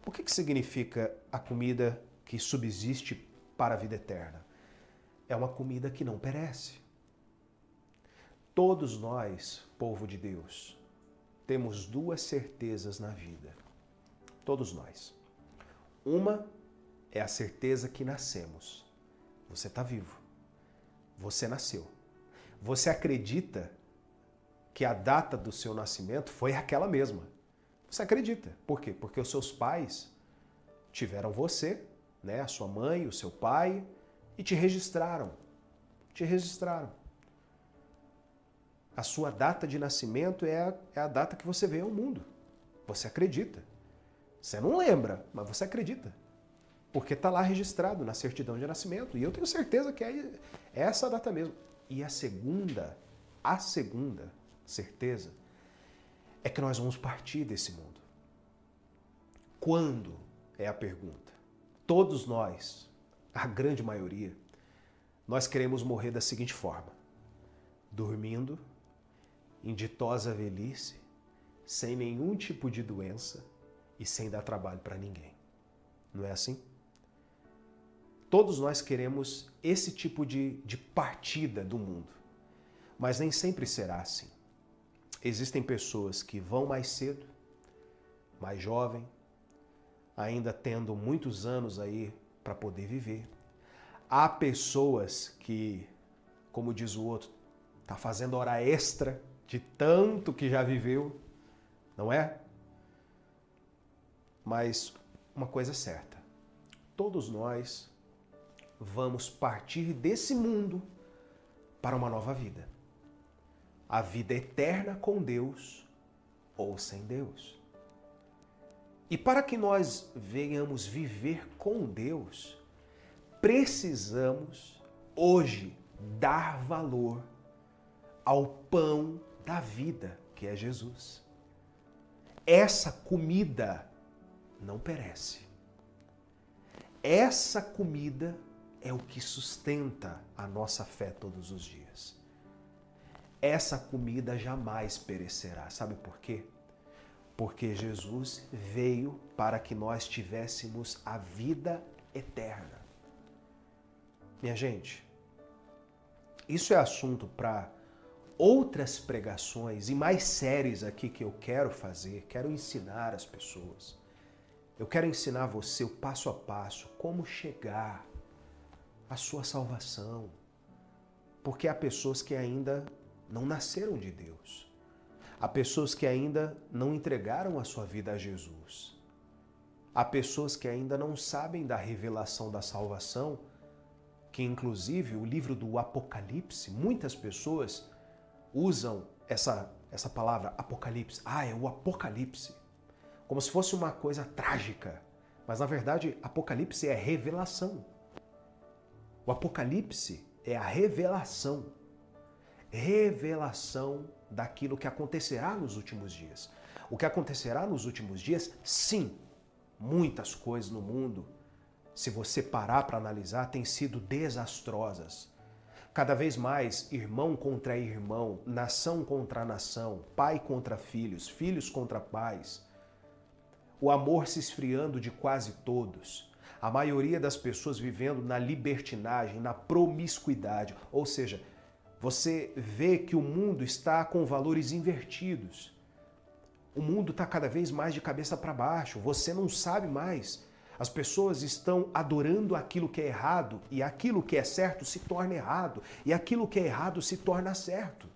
O que significa a comida que subsiste para a vida eterna? É uma comida que não perece. Todos nós, povo de Deus, temos duas certezas na vida. Todos nós. Uma é a certeza que nascemos. Você está vivo. Você nasceu. Você acredita que a data do seu nascimento foi aquela mesma. Você acredita. Por quê? Porque os seus pais tiveram você, né, a sua mãe, o seu pai, e te registraram. Te registraram. A sua data de nascimento é a data que você veio ao mundo. Você acredita. Você não lembra, mas você acredita. Porque está lá registrado na certidão de nascimento. E eu tenho certeza que é essa a data mesmo. E a segunda certeza é que nós vamos partir desse mundo. Quando? É a pergunta. Todos nós, a grande maioria, nós queremos morrer da seguinte forma: dormindo, em ditosa velhice, sem nenhum tipo de doença e sem dar trabalho para ninguém. Não é assim? Todos nós queremos esse tipo de partida do mundo, mas nem sempre será assim. Existem pessoas que vão mais cedo, mais jovem, ainda tendo muitos anos aí para poder viver. Há pessoas que, como diz o outro, tá fazendo hora extra de tanto que já viveu, não é? Mas uma coisa é certa, todos nós vamos partir desse mundo para uma nova vida. A vida eterna com Deus ou sem Deus. E para que nós venhamos viver com Deus, precisamos hoje dar valor ao pão da vida, que é Jesus. Essa comida não perece. Essa comida é o que sustenta a nossa fé todos os dias. Essa comida jamais perecerá. Sabe por quê? Porque Jesus veio para que nós tivéssemos a vida eterna. Minha gente, isso é assunto para outras pregações e mais séries aqui que eu quero fazer, quero ensinar as pessoas. Eu quero ensinar você o passo a passo, como chegar à sua salvação. Porque há pessoas que ainda não nasceram de Deus. Há pessoas que ainda não entregaram a sua vida a Jesus. Há pessoas que ainda não sabem da revelação da salvação, que inclusive o livro do Apocalipse, muitas pessoas usam essa palavra Apocalipse. É o Apocalipse. Como se fosse uma coisa trágica. Mas na verdade, Apocalipse é revelação. O Apocalipse é a revelação. Revelação daquilo que acontecerá nos últimos dias. O que acontecerá nos últimos dias, sim, muitas coisas no mundo, se você parar para analisar, têm sido desastrosas. Cada vez mais, irmão contra irmão, nação contra nação, pai contra filhos, filhos contra pais. O amor se esfriando de quase todos. A maioria das pessoas vivendo na libertinagem, na promiscuidade. Ou seja, você vê que o mundo está com valores invertidos. O mundo está cada vez mais de cabeça para baixo. Você não sabe mais. As pessoas estão adorando aquilo que é errado e aquilo que é certo se torna errado e aquilo que é errado se torna certo.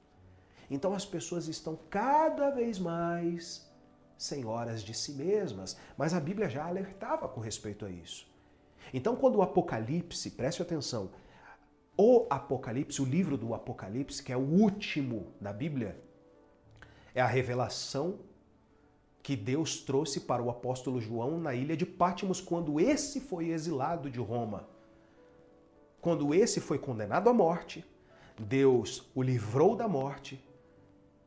Então as pessoas estão cada vez mais senhoras de si mesmas, mas a Bíblia já alertava com respeito a isso. Então quando o Apocalipse, preste atenção, o Apocalipse, o livro do Apocalipse, que é o último da Bíblia, é a revelação que Deus trouxe para o apóstolo João na ilha de Patmos, quando esse foi exilado de Roma. Quando esse foi condenado à morte, Deus o livrou da morte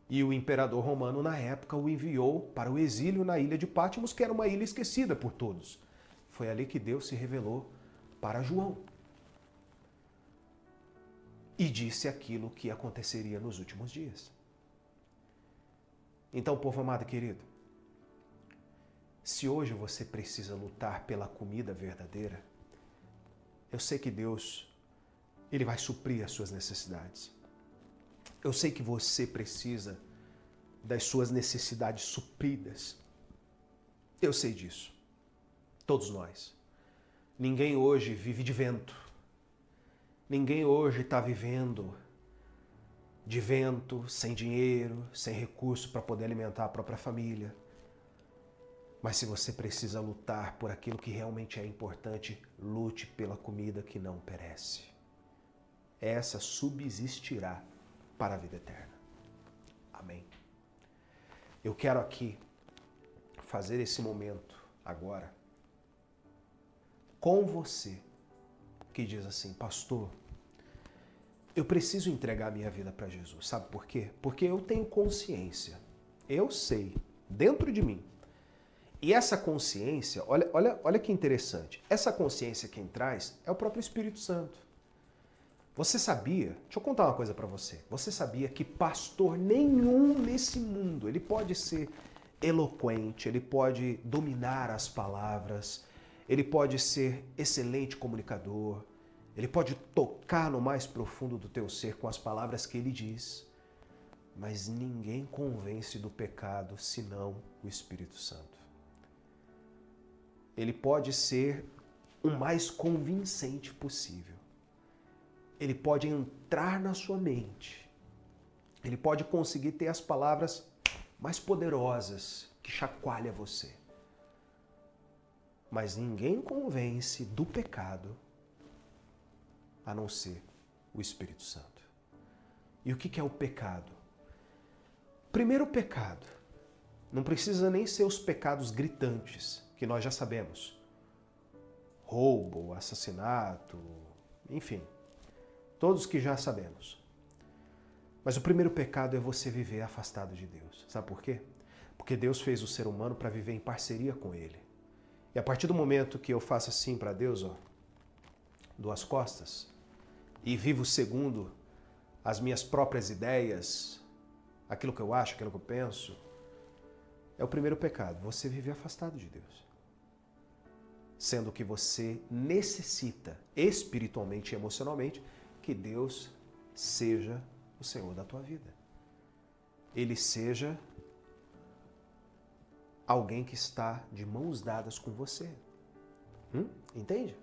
e o imperador romano, na época, o enviou para o exílio na ilha de Patmos, que era uma ilha esquecida por todos. Foi ali que Deus se revelou para João e disse aquilo que aconteceria nos últimos dias. Então, povo amado e querido, se hoje você precisa lutar pela comida verdadeira, eu sei que Deus, Ele vai suprir as suas necessidades. Eu sei que você precisa das suas necessidades supridas. Eu sei disso. Todos nós. Ninguém hoje vive de vento. Ninguém hoje está vivendo de vento, sem dinheiro, sem recurso para poder alimentar a própria família. Mas se você precisa lutar por aquilo que realmente é importante, lute pela comida que não perece. Essa subsistirá para a vida eterna. Amém. Eu quero aqui fazer esse momento agora com você que diz assim: pastor, eu preciso entregar minha vida para Jesus. Sabe por quê? Porque eu tenho consciência. Eu sei, dentro de mim. E essa consciência, olha que interessante. Essa consciência quem traz é o próprio Espírito Santo. Você sabia, deixa eu contar uma coisa para você. Você sabia que pastor nenhum nesse mundo, ele pode ser eloquente, ele pode dominar as palavras, ele pode ser excelente comunicador, ele pode tocar no mais profundo do teu ser com as palavras que ele diz, mas ninguém convence do pecado senão o Espírito Santo. Ele pode ser o mais convincente possível. Ele pode entrar na sua mente. Ele pode conseguir ter as palavras mais poderosas que chacoalham você. Mas ninguém convence do pecado a não ser o Espírito Santo. E o que é o pecado? Primeiro pecado, não precisa nem ser os pecados gritantes, que nós já sabemos. Roubo, assassinato, enfim. Todos que já sabemos. Mas o primeiro pecado é você viver afastado de Deus. Sabe por quê? Porque Deus fez o ser humano para viver em parceria com Ele. E a partir do momento que eu faço assim para Deus, ó, dou as costas, e vivo segundo as minhas próprias ideias, aquilo que eu acho, aquilo que eu penso, é o primeiro pecado. Você viver afastado de Deus. Sendo que você necessita, espiritualmente e emocionalmente, que Deus seja o Senhor da tua vida. Ele seja alguém que está de mãos dadas com você. Entende?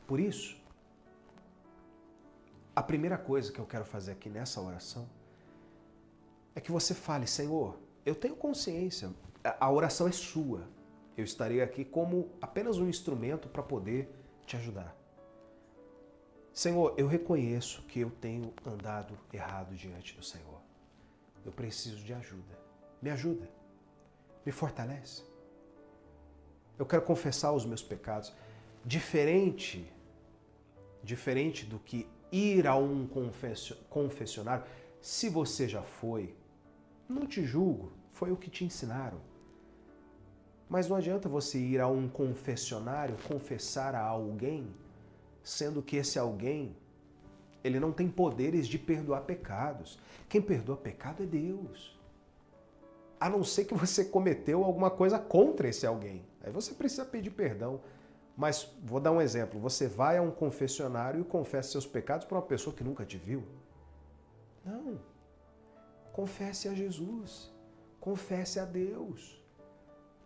Por isso, a primeira coisa que eu quero fazer aqui nessa oração é que você fale: Senhor, eu tenho consciência, a oração é sua. Eu estarei aqui como apenas um instrumento para poder te ajudar. Senhor, eu reconheço que eu tenho andado errado diante do Senhor. Eu preciso de ajuda. Me ajuda. Me fortalece. Eu quero confessar os meus pecados. Diferente do que ir a um confessionário, se você já foi, não te julgo, foi o que te ensinaram. Mas não adianta você ir a um confessionário confessar a alguém, sendo que esse alguém, ele não tem poderes de perdoar pecados. Quem perdoa pecado é Deus. A não ser que você cometeu alguma coisa contra esse alguém. Aí você precisa pedir perdão. Mas vou dar um exemplo. Você vai a um confessionário e confessa seus pecados para uma pessoa que nunca te viu? Não. Confesse a Jesus. Confesse a Deus.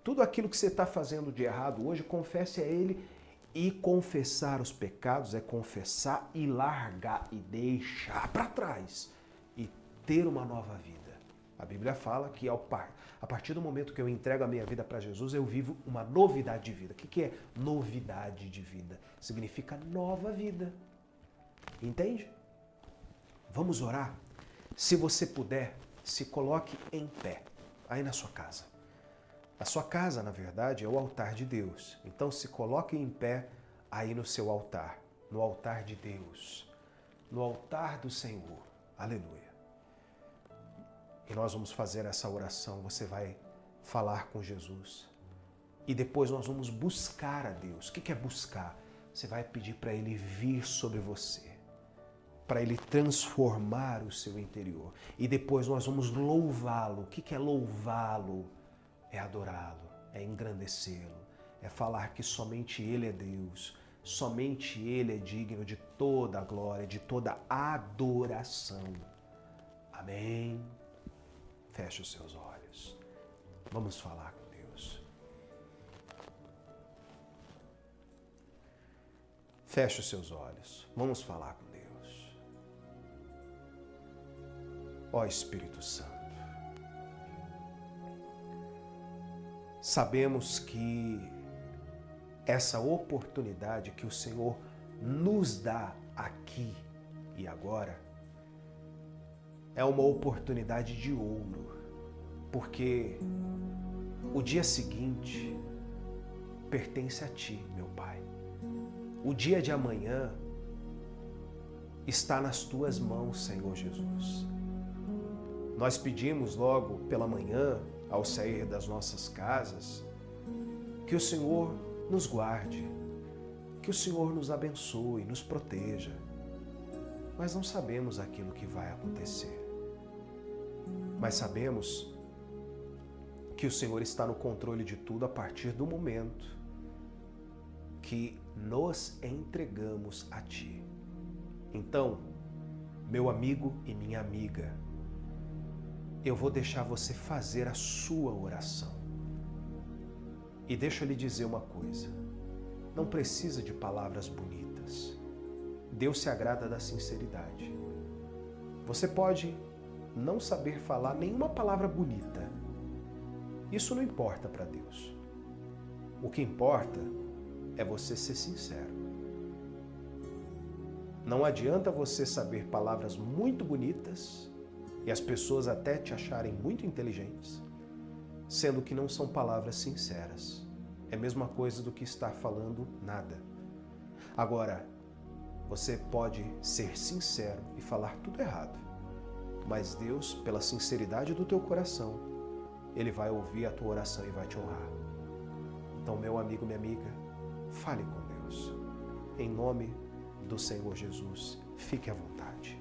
Tudo aquilo que você está fazendo de errado hoje, confesse a Ele. E confessar os pecados é confessar e largar e deixar para trás e ter uma nova vida. A Bíblia fala que a partir do momento que eu entrego a minha vida para Jesus, eu vivo uma novidade de vida. O que é novidade de vida? Significa nova vida. Entende? Vamos orar? Se você puder, se coloque em pé aí na sua casa. A sua casa, na verdade, é o altar de Deus. Então se coloque em pé aí no seu altar, no altar de Deus, no altar do Senhor. Aleluia. E nós vamos fazer essa oração, você vai falar com Jesus. E depois nós vamos buscar a Deus. O que é buscar? Você vai pedir para Ele vir sobre você, para Ele transformar o seu interior. E depois nós vamos louvá-lo. O que é louvá-lo? É adorá-lo, é engrandecê-lo, é falar que somente Ele é Deus, somente Ele é digno de toda a glória, de toda a adoração. Amém? Feche os seus olhos. Vamos falar com Deus. Feche os seus olhos. Vamos falar com Deus. Ó Espírito Santo, sabemos que essa oportunidade que o Senhor nos dá aqui e agora é uma oportunidade de ouro, porque o dia seguinte pertence a Ti, meu Pai. O dia de amanhã está nas Tuas mãos, Senhor Jesus. Nós pedimos logo pela manhã, ao sair das nossas casas, que o Senhor nos guarde, que o Senhor nos abençoe, nos proteja. Mas não sabemos aquilo que vai acontecer. Mas sabemos que o Senhor está no controle de tudo a partir do momento que nos entregamos a Ti. Então, meu amigo e minha amiga, eu vou deixar você fazer a sua oração. E deixa eu lhe dizer uma coisa, não precisa de palavras bonitas. Deus se agrada da sinceridade. Você pode não saber falar nenhuma palavra bonita. Isso não importa para Deus. O que importa é você ser sincero. Não adianta você saber palavras muito bonitas e as pessoas até te acharem muito inteligentes, sendo que não são palavras sinceras. É a mesma coisa do que estar falando nada. Agora, você pode ser sincero e falar tudo errado, mas Deus, pela sinceridade do teu coração, Ele vai ouvir a tua oração e vai te honrar. Então, meu amigo, minha amiga, fale com Deus. Em nome do Senhor Jesus, fique à vontade.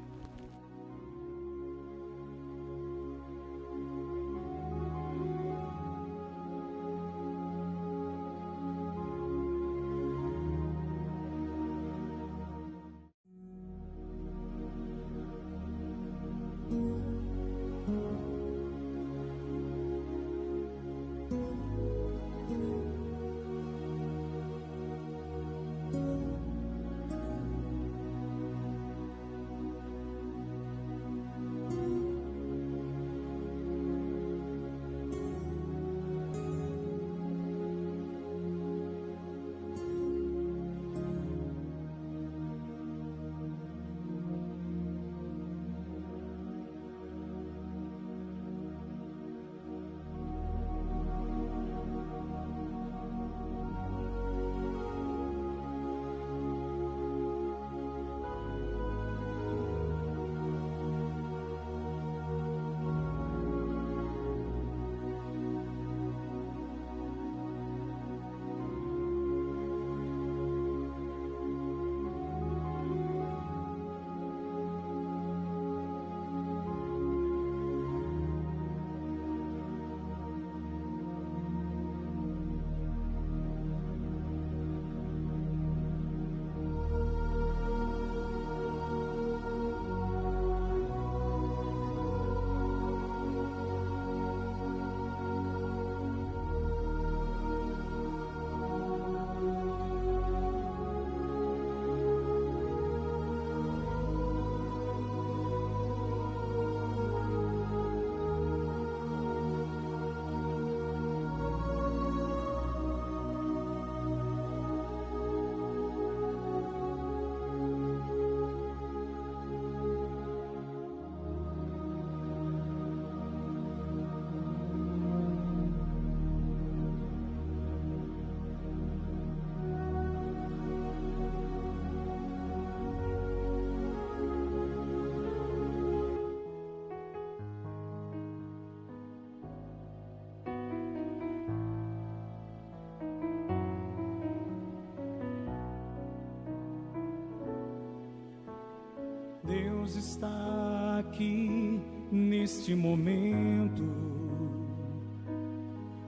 Deus está aqui neste momento.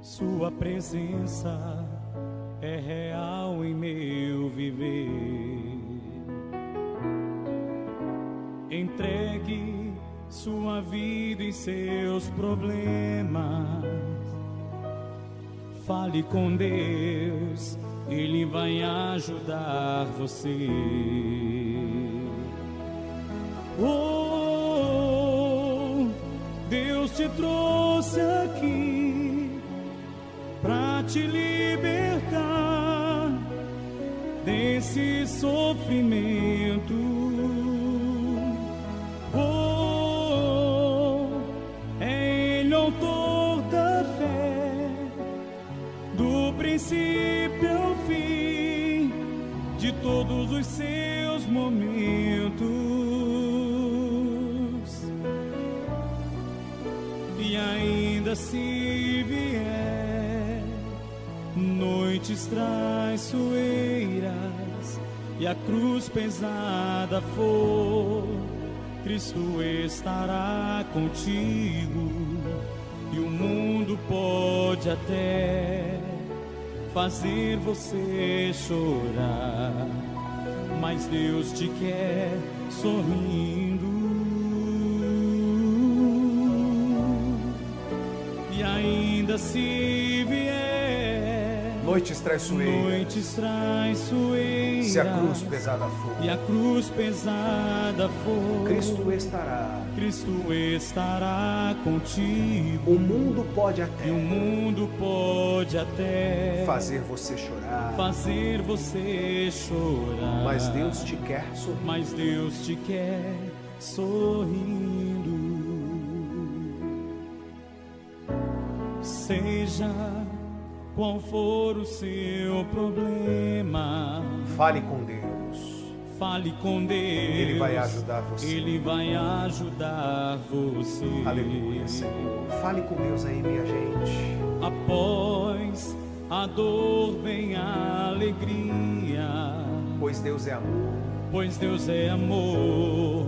Sua presença é real em meu viver. Entregue sua vida e seus problemas. Fale com Deus, Ele vai ajudar você. Oh, Deus te trouxe aqui pra te libertar desse sofrimento. Oh, é Ele o autor da fé, do princípio ao fim de todos os seus momentos. E ainda se vier noites traiçoeiras e a cruz pesada for, Cristo estará contigo. E o mundo pode até fazer você chorar, mas Deus te quer sorrindo. E ainda se vier noites traiçoeiras, se a cruz pesada for, e a cruz pesada for, Cristo estará contigo. O mundo pode E o mundo pode até fazer você chorar, mas Deus te quer sorrindo. Mas Deus te quer sorrindo. Seja qual for o seu problema, fale com Deus. Fale com Deus. Ele vai ajudar você. Ele vai ajudar você. Aleluia, Senhor. Fale com Deus aí, minha gente. Após a dor vem a alegria. Pois Deus é amor. Pois Deus é amor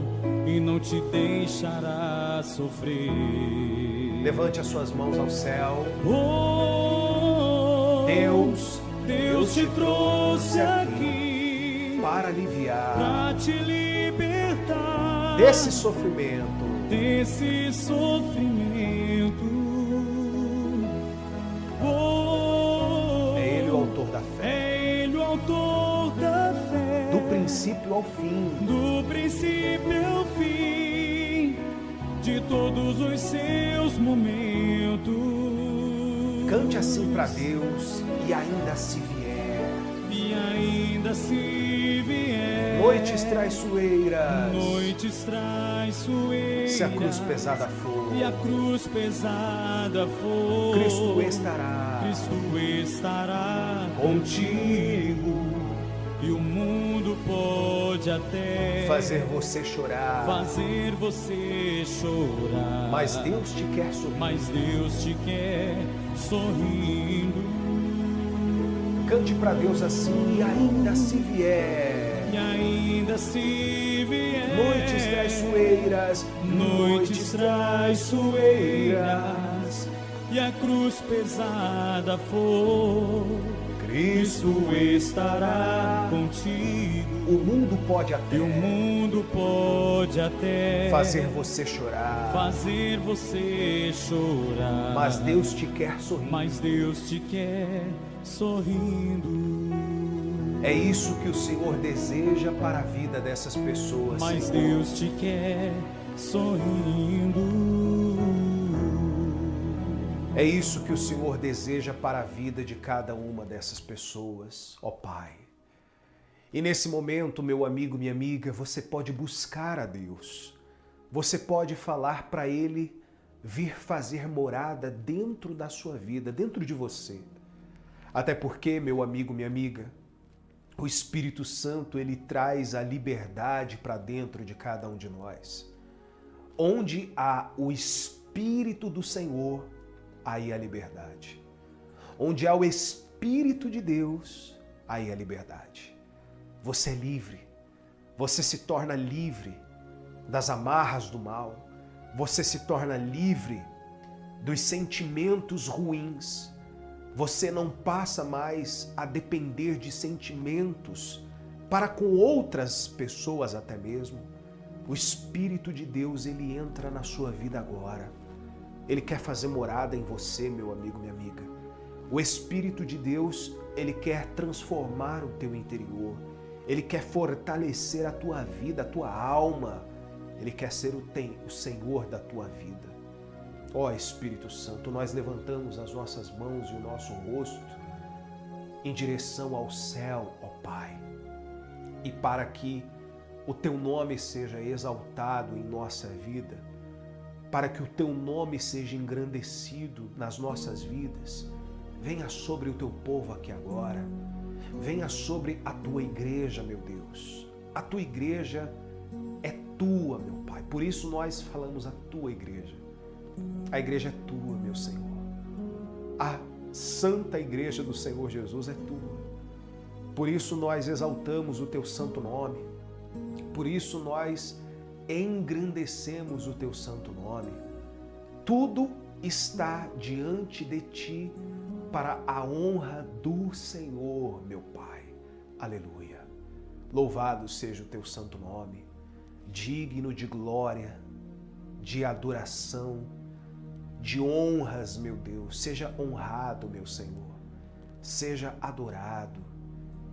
e não te deixará sofrer. Levante as suas mãos ao céu. Oh, Deus te trouxe aqui para aliviar, para te libertar desse sofrimento. Oh, é Ele o autor da fé. É Ele o autor da fé. Do princípio ao fim. Do princípio ao fim de todos os seus momentos. Cante assim para Deus e ainda se vier. E ainda se vier noites traiçoeiras, se a cruz pesada for, e a cruz pesada for, Cristo estará contigo. E o mundo pode até fazer você chorar, mas Deus te quer sorrindo. Cante para Deus assim, e ainda se vier. Noites traiçoeiras, e a cruz pesada for, Cristo estará contigo. O mundo pode até fazer você chorar, mas Deus te quer sorrindo. É isso que o Senhor deseja para a vida dessas pessoas. Mas Senhor. Deus te quer sorrindo. É isso que o Senhor deseja para a vida de cada uma dessas pessoas, ó Pai. E nesse momento, meu amigo, minha amiga, você pode buscar a Deus. Você pode falar para Ele vir fazer morada dentro da sua vida, dentro de você. Até porque, meu amigo, minha amiga, o Espírito Santo, ele traz a liberdade para dentro de cada um de nós. Onde há o Espírito do Senhor, aí a liberdade. Onde há o Espírito de Deus, aí a liberdade. Você é livre. Você se torna livre das amarras do mal. Você se torna livre dos sentimentos ruins. Você não passa mais a depender de sentimentos para com outras pessoas até mesmo. O Espírito de Deus, ele entra na sua vida agora. Ele quer fazer morada em você, meu amigo, minha amiga. O Espírito de Deus, ele quer transformar o teu interior. Ele quer fortalecer a tua vida, a tua alma. Ele quer ser o Senhor da tua vida. Ó Espírito Santo, nós levantamos as nossas mãos e o nosso rosto em direção ao céu, ó Pai. E para que o Teu nome seja exaltado em nossa vida, para que o Teu nome seja engrandecido nas nossas vidas, venha sobre o teu povo aqui agora. Venha sobre a tua igreja, meu Deus. A tua igreja é tua, meu Pai. Por isso nós falamos a tua igreja. A igreja é tua, meu Senhor. A santa igreja do Senhor Jesus é tua. Por isso nós exaltamos o teu santo nome. Por isso nós engrandecemos o teu santo nome. Tudo está diante de ti para a honra do Senhor, meu Pai. Aleluia. Louvado seja o teu santo nome, digno de glória, de adoração, de honras, meu Deus. Seja honrado, meu Senhor. Seja adorado,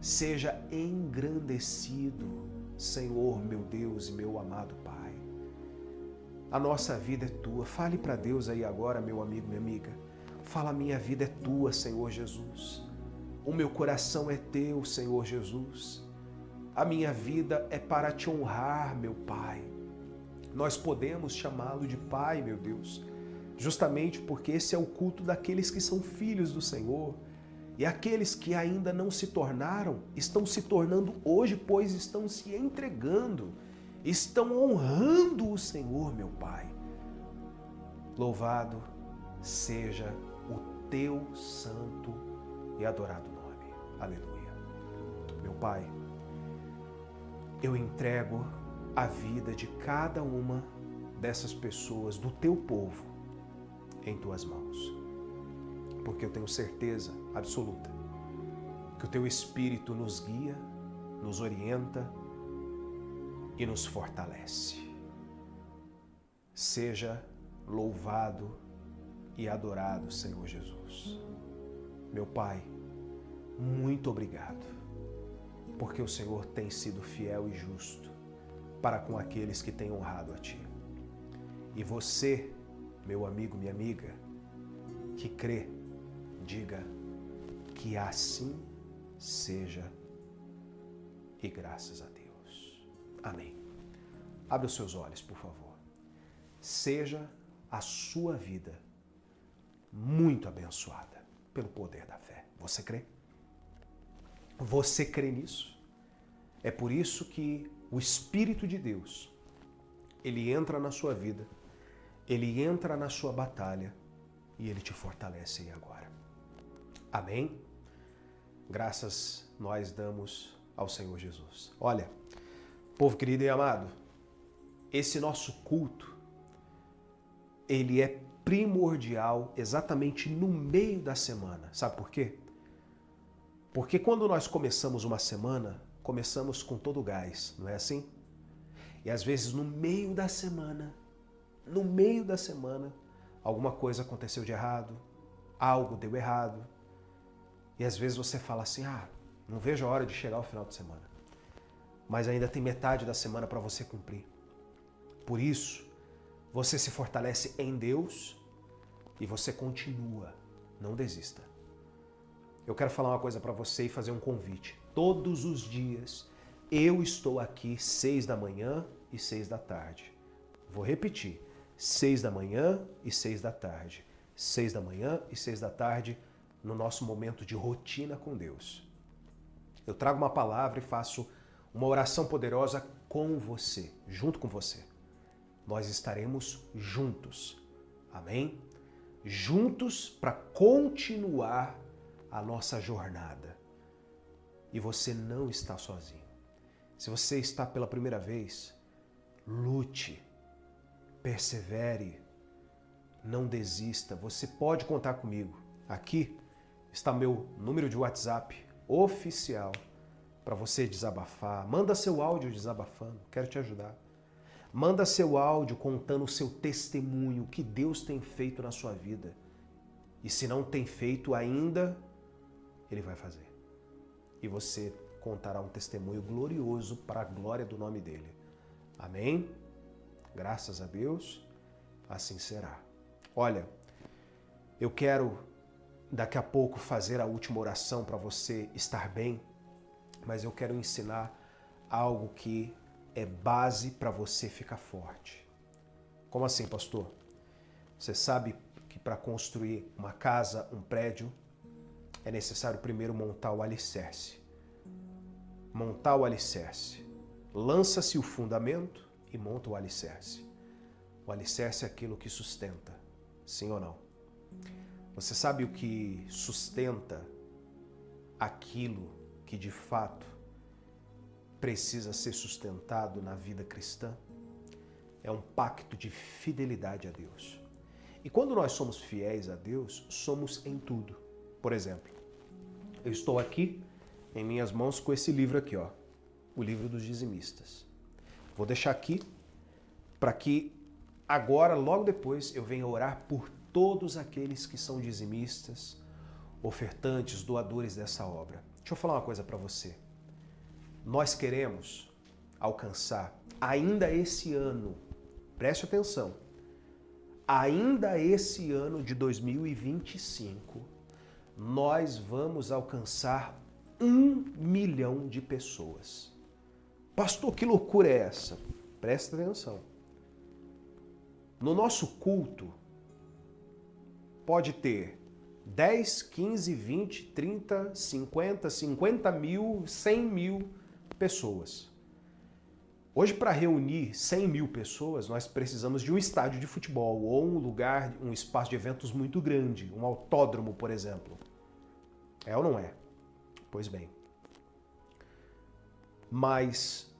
seja engrandecido, Senhor, meu Deus e meu amado Pai. A nossa vida é tua. Fale para Deus aí agora, meu amigo, minha amiga. Fala, minha vida é tua, Senhor Jesus. O meu coração é teu, Senhor Jesus. A minha vida é para te honrar, meu Pai. Nós podemos chamá-lo de Pai, meu Deus, justamente porque esse é o culto daqueles que são filhos do Senhor. E aqueles que ainda não se tornaram, estão se tornando hoje, pois estão se entregando, estão honrando o Senhor, meu Pai. Louvado seja o teu santo e adorado nome. Aleluia. Meu Pai, eu entrego a vida de cada uma dessas pessoas, do teu povo, em tuas mãos. Porque eu tenho certeza absoluta que o teu Espírito nos guia, nos orienta e nos fortalece. Seja louvado e adorado, Senhor Jesus. Meu Pai, muito obrigado, porque o Senhor tem sido fiel e justo para com aqueles que têm honrado a Ti. E você, meu amigo, minha amiga, que crê, diga que assim seja e graças a Deus. Amém. Abra os seus olhos, por favor. Seja a sua vida muito abençoada pelo poder da fé. Você crê? Você crê nisso? É por isso que o Espírito de Deus, ele entra na sua vida, ele entra na sua batalha e ele te fortalece aí agora. Amém? Graças nós damos ao Senhor Jesus. Olha, povo querido e amado, esse nosso culto, ele é primordial exatamente no meio da semana. Sabe por quê? Porque quando nós começamos uma semana, começamos com todo o gás, não é assim? E às vezes no meio da semana, alguma coisa aconteceu de errado, algo deu errado. E às vezes você fala assim, não vejo a hora de chegar ao final de semana. Mas ainda tem metade da semana para você cumprir. Por isso, você se fortalece em Deus e você continua. Não desista. Eu quero falar uma coisa para você e fazer um convite. Todos os dias eu estou aqui 6 da manhã e 6 da tarde. Vou repetir. 6 da manhã e 6 da tarde. 6 da manhã e 6 da tarde no nosso momento de rotina com Deus. Eu trago uma palavra e faço uma oração poderosa com você, junto com você. Nós estaremos juntos. Amém? Juntos para continuar a nossa jornada. E você não está sozinho. Se você está pela primeira vez, lute, persevere, não desista. Você pode contar comigo. Aqui está meu número de WhatsApp oficial para você desabafar. Manda seu áudio desabafando, quero te ajudar. Manda seu áudio contando o seu testemunho, o que Deus tem feito na sua vida. E se não tem feito ainda, Ele vai fazer. E você contará um testemunho glorioso para a glória do nome dEle. Amém? Graças a Deus, assim será. Olha, eu quero daqui a pouco fazer a última oração para você estar bem, mas eu quero ensinar algo que é base para você ficar forte. Como assim, pastor? Você sabe que para construir uma casa, um prédio, é necessário primeiro montar o alicerce. Montar o alicerce. Lança-se o fundamento e monta o alicerce. O alicerce é aquilo que sustenta, sim ou não? Você sabe o que sustenta aquilo que de fato precisa ser sustentado na vida cristã? É um pacto de fidelidade a Deus. E quando nós somos fiéis a Deus, somos em tudo. Por exemplo, eu estou aqui em minhas mãos com esse livro aqui, ó, o livro dos dizimistas. Vou deixar aqui para que agora, logo depois, eu venha orar por todos aqueles que são dizimistas, ofertantes, doadores dessa obra. Deixa eu falar uma coisa para você. Nós queremos alcançar ainda esse ano, preste atenção, ainda esse ano de 2025, nós vamos alcançar 1 milhão de pessoas. Pastor, que loucura é essa? Presta atenção. No nosso culto, pode ter 10, 15, 20, 30, 50 mil, 100 mil pessoas. Hoje, para reunir 100 mil pessoas, nós precisamos de um estádio de futebol ou um lugar, um espaço de eventos muito grande, um autódromo, por exemplo. É ou não é? Pois bem. Mas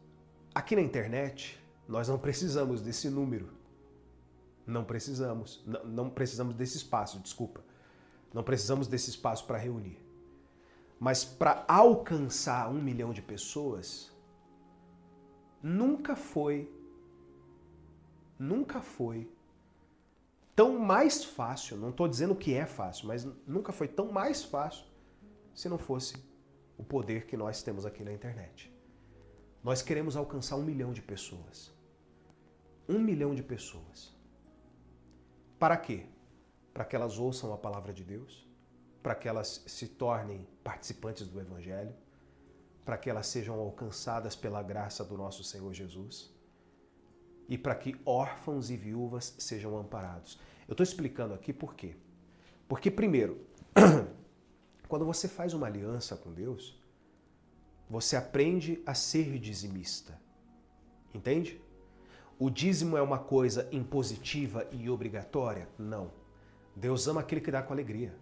aqui na internet, nós não precisamos desse número. Não precisamos desse espaço, desculpa. Não precisamos desse espaço para reunir. Mas para alcançar 1 milhão de pessoas, nunca foi tão mais fácil, não estou dizendo que é fácil, mas nunca foi tão mais fácil se não fosse o poder que nós temos aqui na internet. Nós queremos alcançar 1 milhão de pessoas. 1 milhão de pessoas. Para quê? Para que elas ouçam a palavra de Deus, para que elas se tornem participantes do Evangelho, para que elas sejam alcançadas pela graça do nosso Senhor Jesus e para que órfãos e viúvas sejam amparados. Eu estou explicando aqui por quê. Porque, primeiro, quando você faz uma aliança com Deus, você aprende a ser dizimista. Entende? O dízimo é uma coisa impositiva e obrigatória? Não. Deus ama aquele que dá com alegria.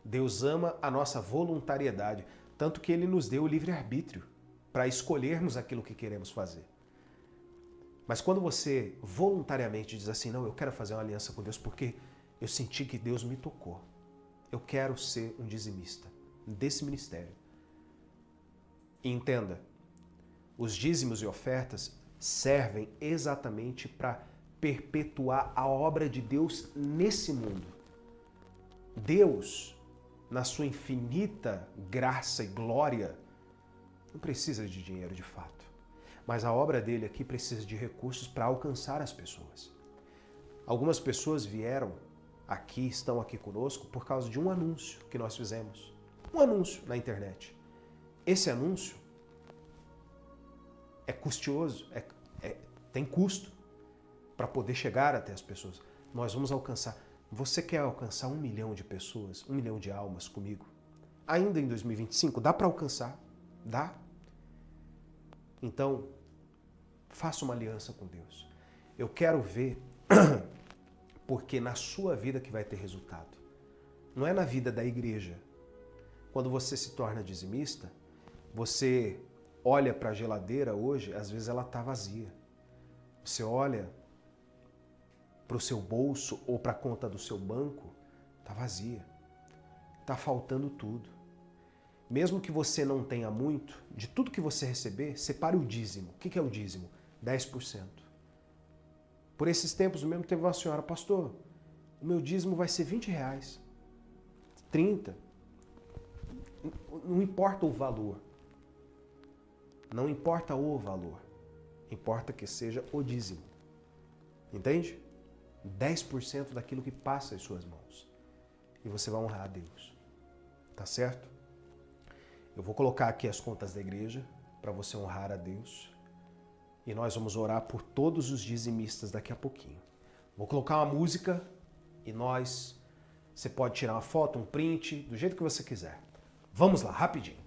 Deus ama a nossa voluntariedade, tanto que Ele nos deu o livre-arbítrio para escolhermos aquilo que queremos fazer. Mas quando você voluntariamente diz assim, não, eu quero fazer uma aliança com Deus porque eu senti que Deus me tocou. Eu quero ser um dizimista desse ministério. E entenda, os dízimos e ofertas servem exatamente para perpetuar a obra de Deus nesse mundo. Deus, na sua infinita graça e glória, não precisa de dinheiro de fato. Mas a obra dele aqui precisa de recursos para alcançar as pessoas. Algumas pessoas vieram aqui, estão aqui conosco, por causa de um anúncio que nós fizemos. Um anúncio na internet. Esse anúncio é custoso, tem custo para poder chegar até as pessoas. Nós vamos alcançar. Você quer alcançar 1 milhão de pessoas, 1 milhão de almas comigo? Ainda em 2025, dá para alcançar? Dá? Então, faça uma aliança com Deus. Eu quero ver, porque na sua vida que vai ter resultado. Não é na vida da igreja. Quando você se torna dizimista, você olha para a geladeira hoje, às vezes ela está vazia. Você olha para o seu bolso ou para a conta do seu banco, está vazia. Está faltando tudo. Mesmo que você não tenha muito, de tudo que você receber, separe o dízimo. O que é o dízimo? 10%. Por esses tempos mesmo teve uma senhora, pastor, o meu dízimo vai ser R$20, 30. Não importa o valor. Não importa o valor. Importa que seja o dízimo. Entende? 10% daquilo que passa em suas mãos. E você vai honrar a Deus. Tá certo? Eu vou colocar aqui as contas da igreja para você honrar a Deus. E nós vamos orar por todos os dizimistas daqui a pouquinho. Vou colocar uma música e nós Você pode tirar uma foto, um print, do jeito que você quiser. Vamos lá, rapidinho.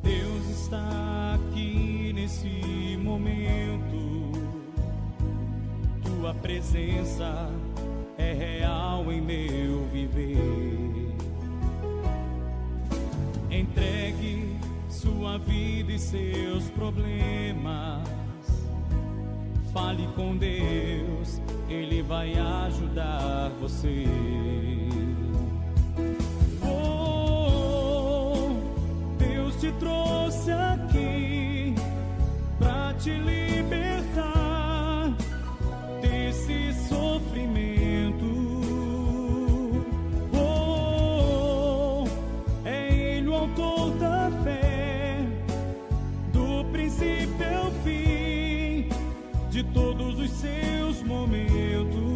Deus está aqui nesse momento. Tua presença é real em meu viver. Entregue sua vida e seus problemas. Fale com Deus, Ele vai ajudar você. Oh, Deus te trouxe aqui pra te libertar desse sofrimento. Oh, é Ele o autor da fé, do princípio ao fim, de todos os seus momentos.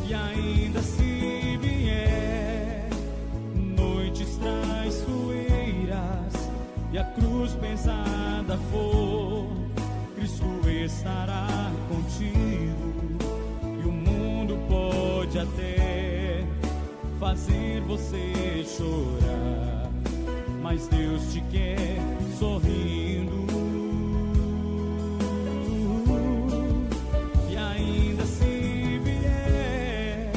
E ainda se vier noites traiçoeiras e a cruz pesada for, Cristo estará contigo. E o mundo pode até fazer você chorar, mas Deus te quer sorrindo. E ainda se vier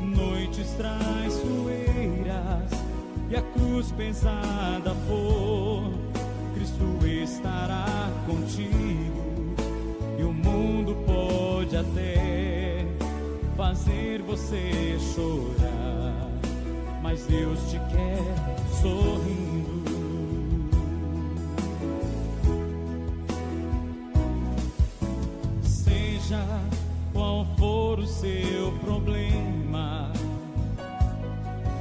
noites traiçoeiras e a cruz pesada for, Cristo estará contigo. E o mundo pode até fazer você chorar, mas Deus te quer sorrindo. Seja qual for o seu problema,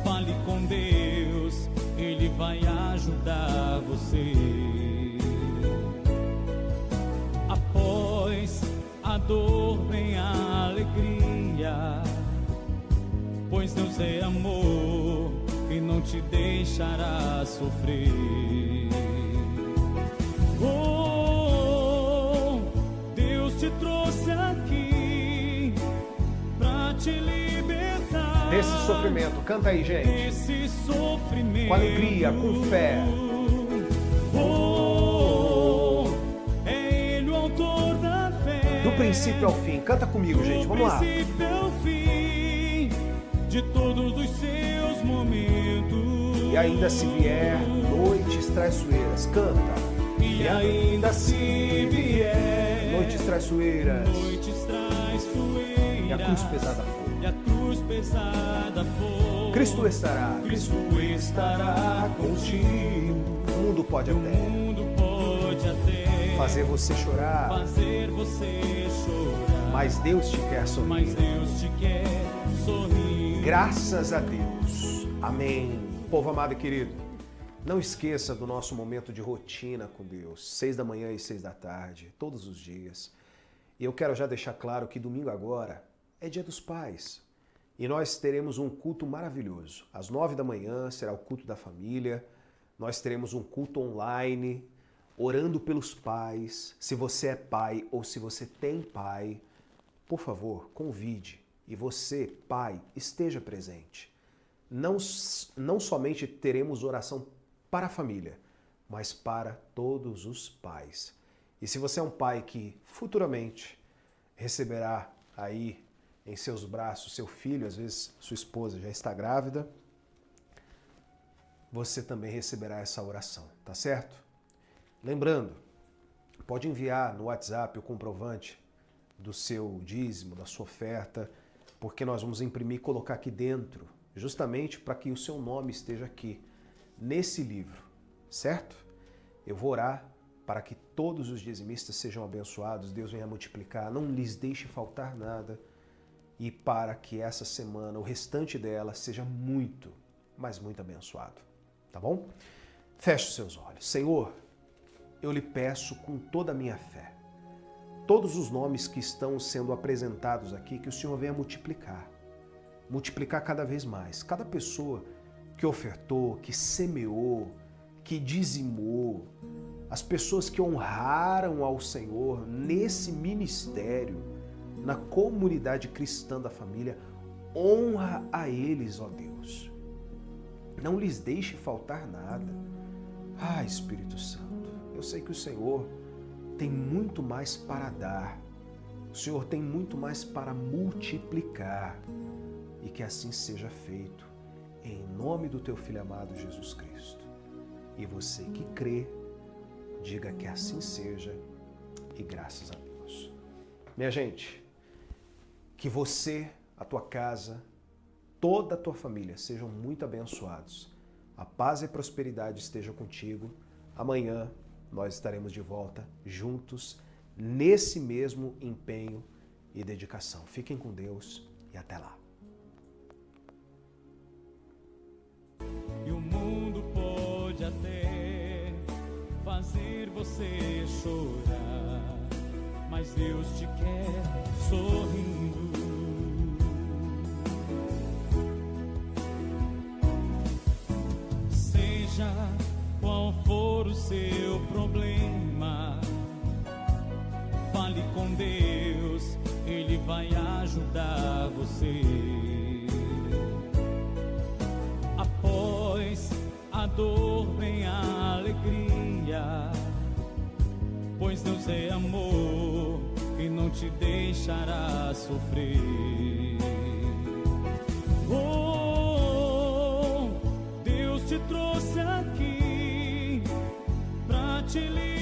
fale com Deus, Ele vai ajudar você. Após a dor vem a alegria, pois Deus é amor e não te deixará sofrer. Oh, Deus te trouxe aqui pra te libertar Desse sofrimento, canta aí, gente. desse sofrimento. Com alegria, com fé. Oh, é Ele o autor da fé, Do princípio ao fim, canta comigo, gente, vamos lá. do princípio ao fim, de todos os seus momentos. E ainda se vier noites traiçoeiras, canta. E ainda se vier Noites traiçoeiras noites traiçoeiras e a cruz pesada for. e a cruz pesada for, Cristo estará contigo. O mundo pode O até mundo pode até fazer você chorar, fazer você chorar, mas Deus te quer mas sorrir. Deus te quer sorrir. Graças a Deus. Amém. Povo amado e querido, não esqueça do nosso momento de rotina com Deus, 6 da manhã e 6 da tarde, todos os dias. E eu quero já deixar claro que domingo agora é Dia dos Pais. E nós teremos um culto maravilhoso. Às 9 da manhã será o culto da família. Nós teremos um culto online, orando pelos pais. Se você é pai ou se você tem pai, por favor, convide. E você, pai, esteja presente. Não somente teremos oração para a família, mas para todos os pais. E se você é um pai que futuramente receberá aí em seus braços seu filho, às vezes sua esposa já está grávida, você também receberá essa oração, tá certo? Lembrando, pode enviar no WhatsApp o comprovante do seu dízimo, da sua oferta, porque nós vamos imprimir e colocar aqui dentro, justamente para que o seu nome esteja aqui, nesse livro, certo? Eu vou orar para que todos os dizimistas sejam abençoados, Deus venha multiplicar, não lhes deixe faltar nada, e para que essa semana, o restante dela, seja muito, mas muito abençoado, tá bom? Feche os seus olhos. Senhor, eu lhe peço com toda a minha fé, todos os nomes que estão sendo apresentados aqui, que o Senhor venha multiplicar. multiplicar cada vez mais. Cada pessoa que ofertou, que semeou, que dizimou, as pessoas que honraram ao Senhor nesse ministério, na comunidade cristã da família, honra a eles, ó Deus. Não lhes deixe faltar nada. Ah, Espírito Santo, eu sei que o Senhor tem muito mais para dar. O Senhor tem muito mais para multiplicar. E que assim seja feito, em nome do Teu Filho amado Jesus Cristo. E você que crê, diga que assim seja e graças a Deus. Minha gente, que você, a tua casa, toda a tua família sejam muito abençoados. A paz e a prosperidade esteja contigo. Amanhã nós estaremos de volta juntos nesse mesmo empenho e dedicação. Fiquem com Deus e até lá. E o mundo pode até fazer você chorar, mas Deus te quer sorrindo. Seja qual for o seu problema, fale com Deus, Ele vai ajudar você. Após a dor vem a alegria, pois Deus é amor e não te deixará sofrer. Oh, Deus te trouxe aqui pra te livrar.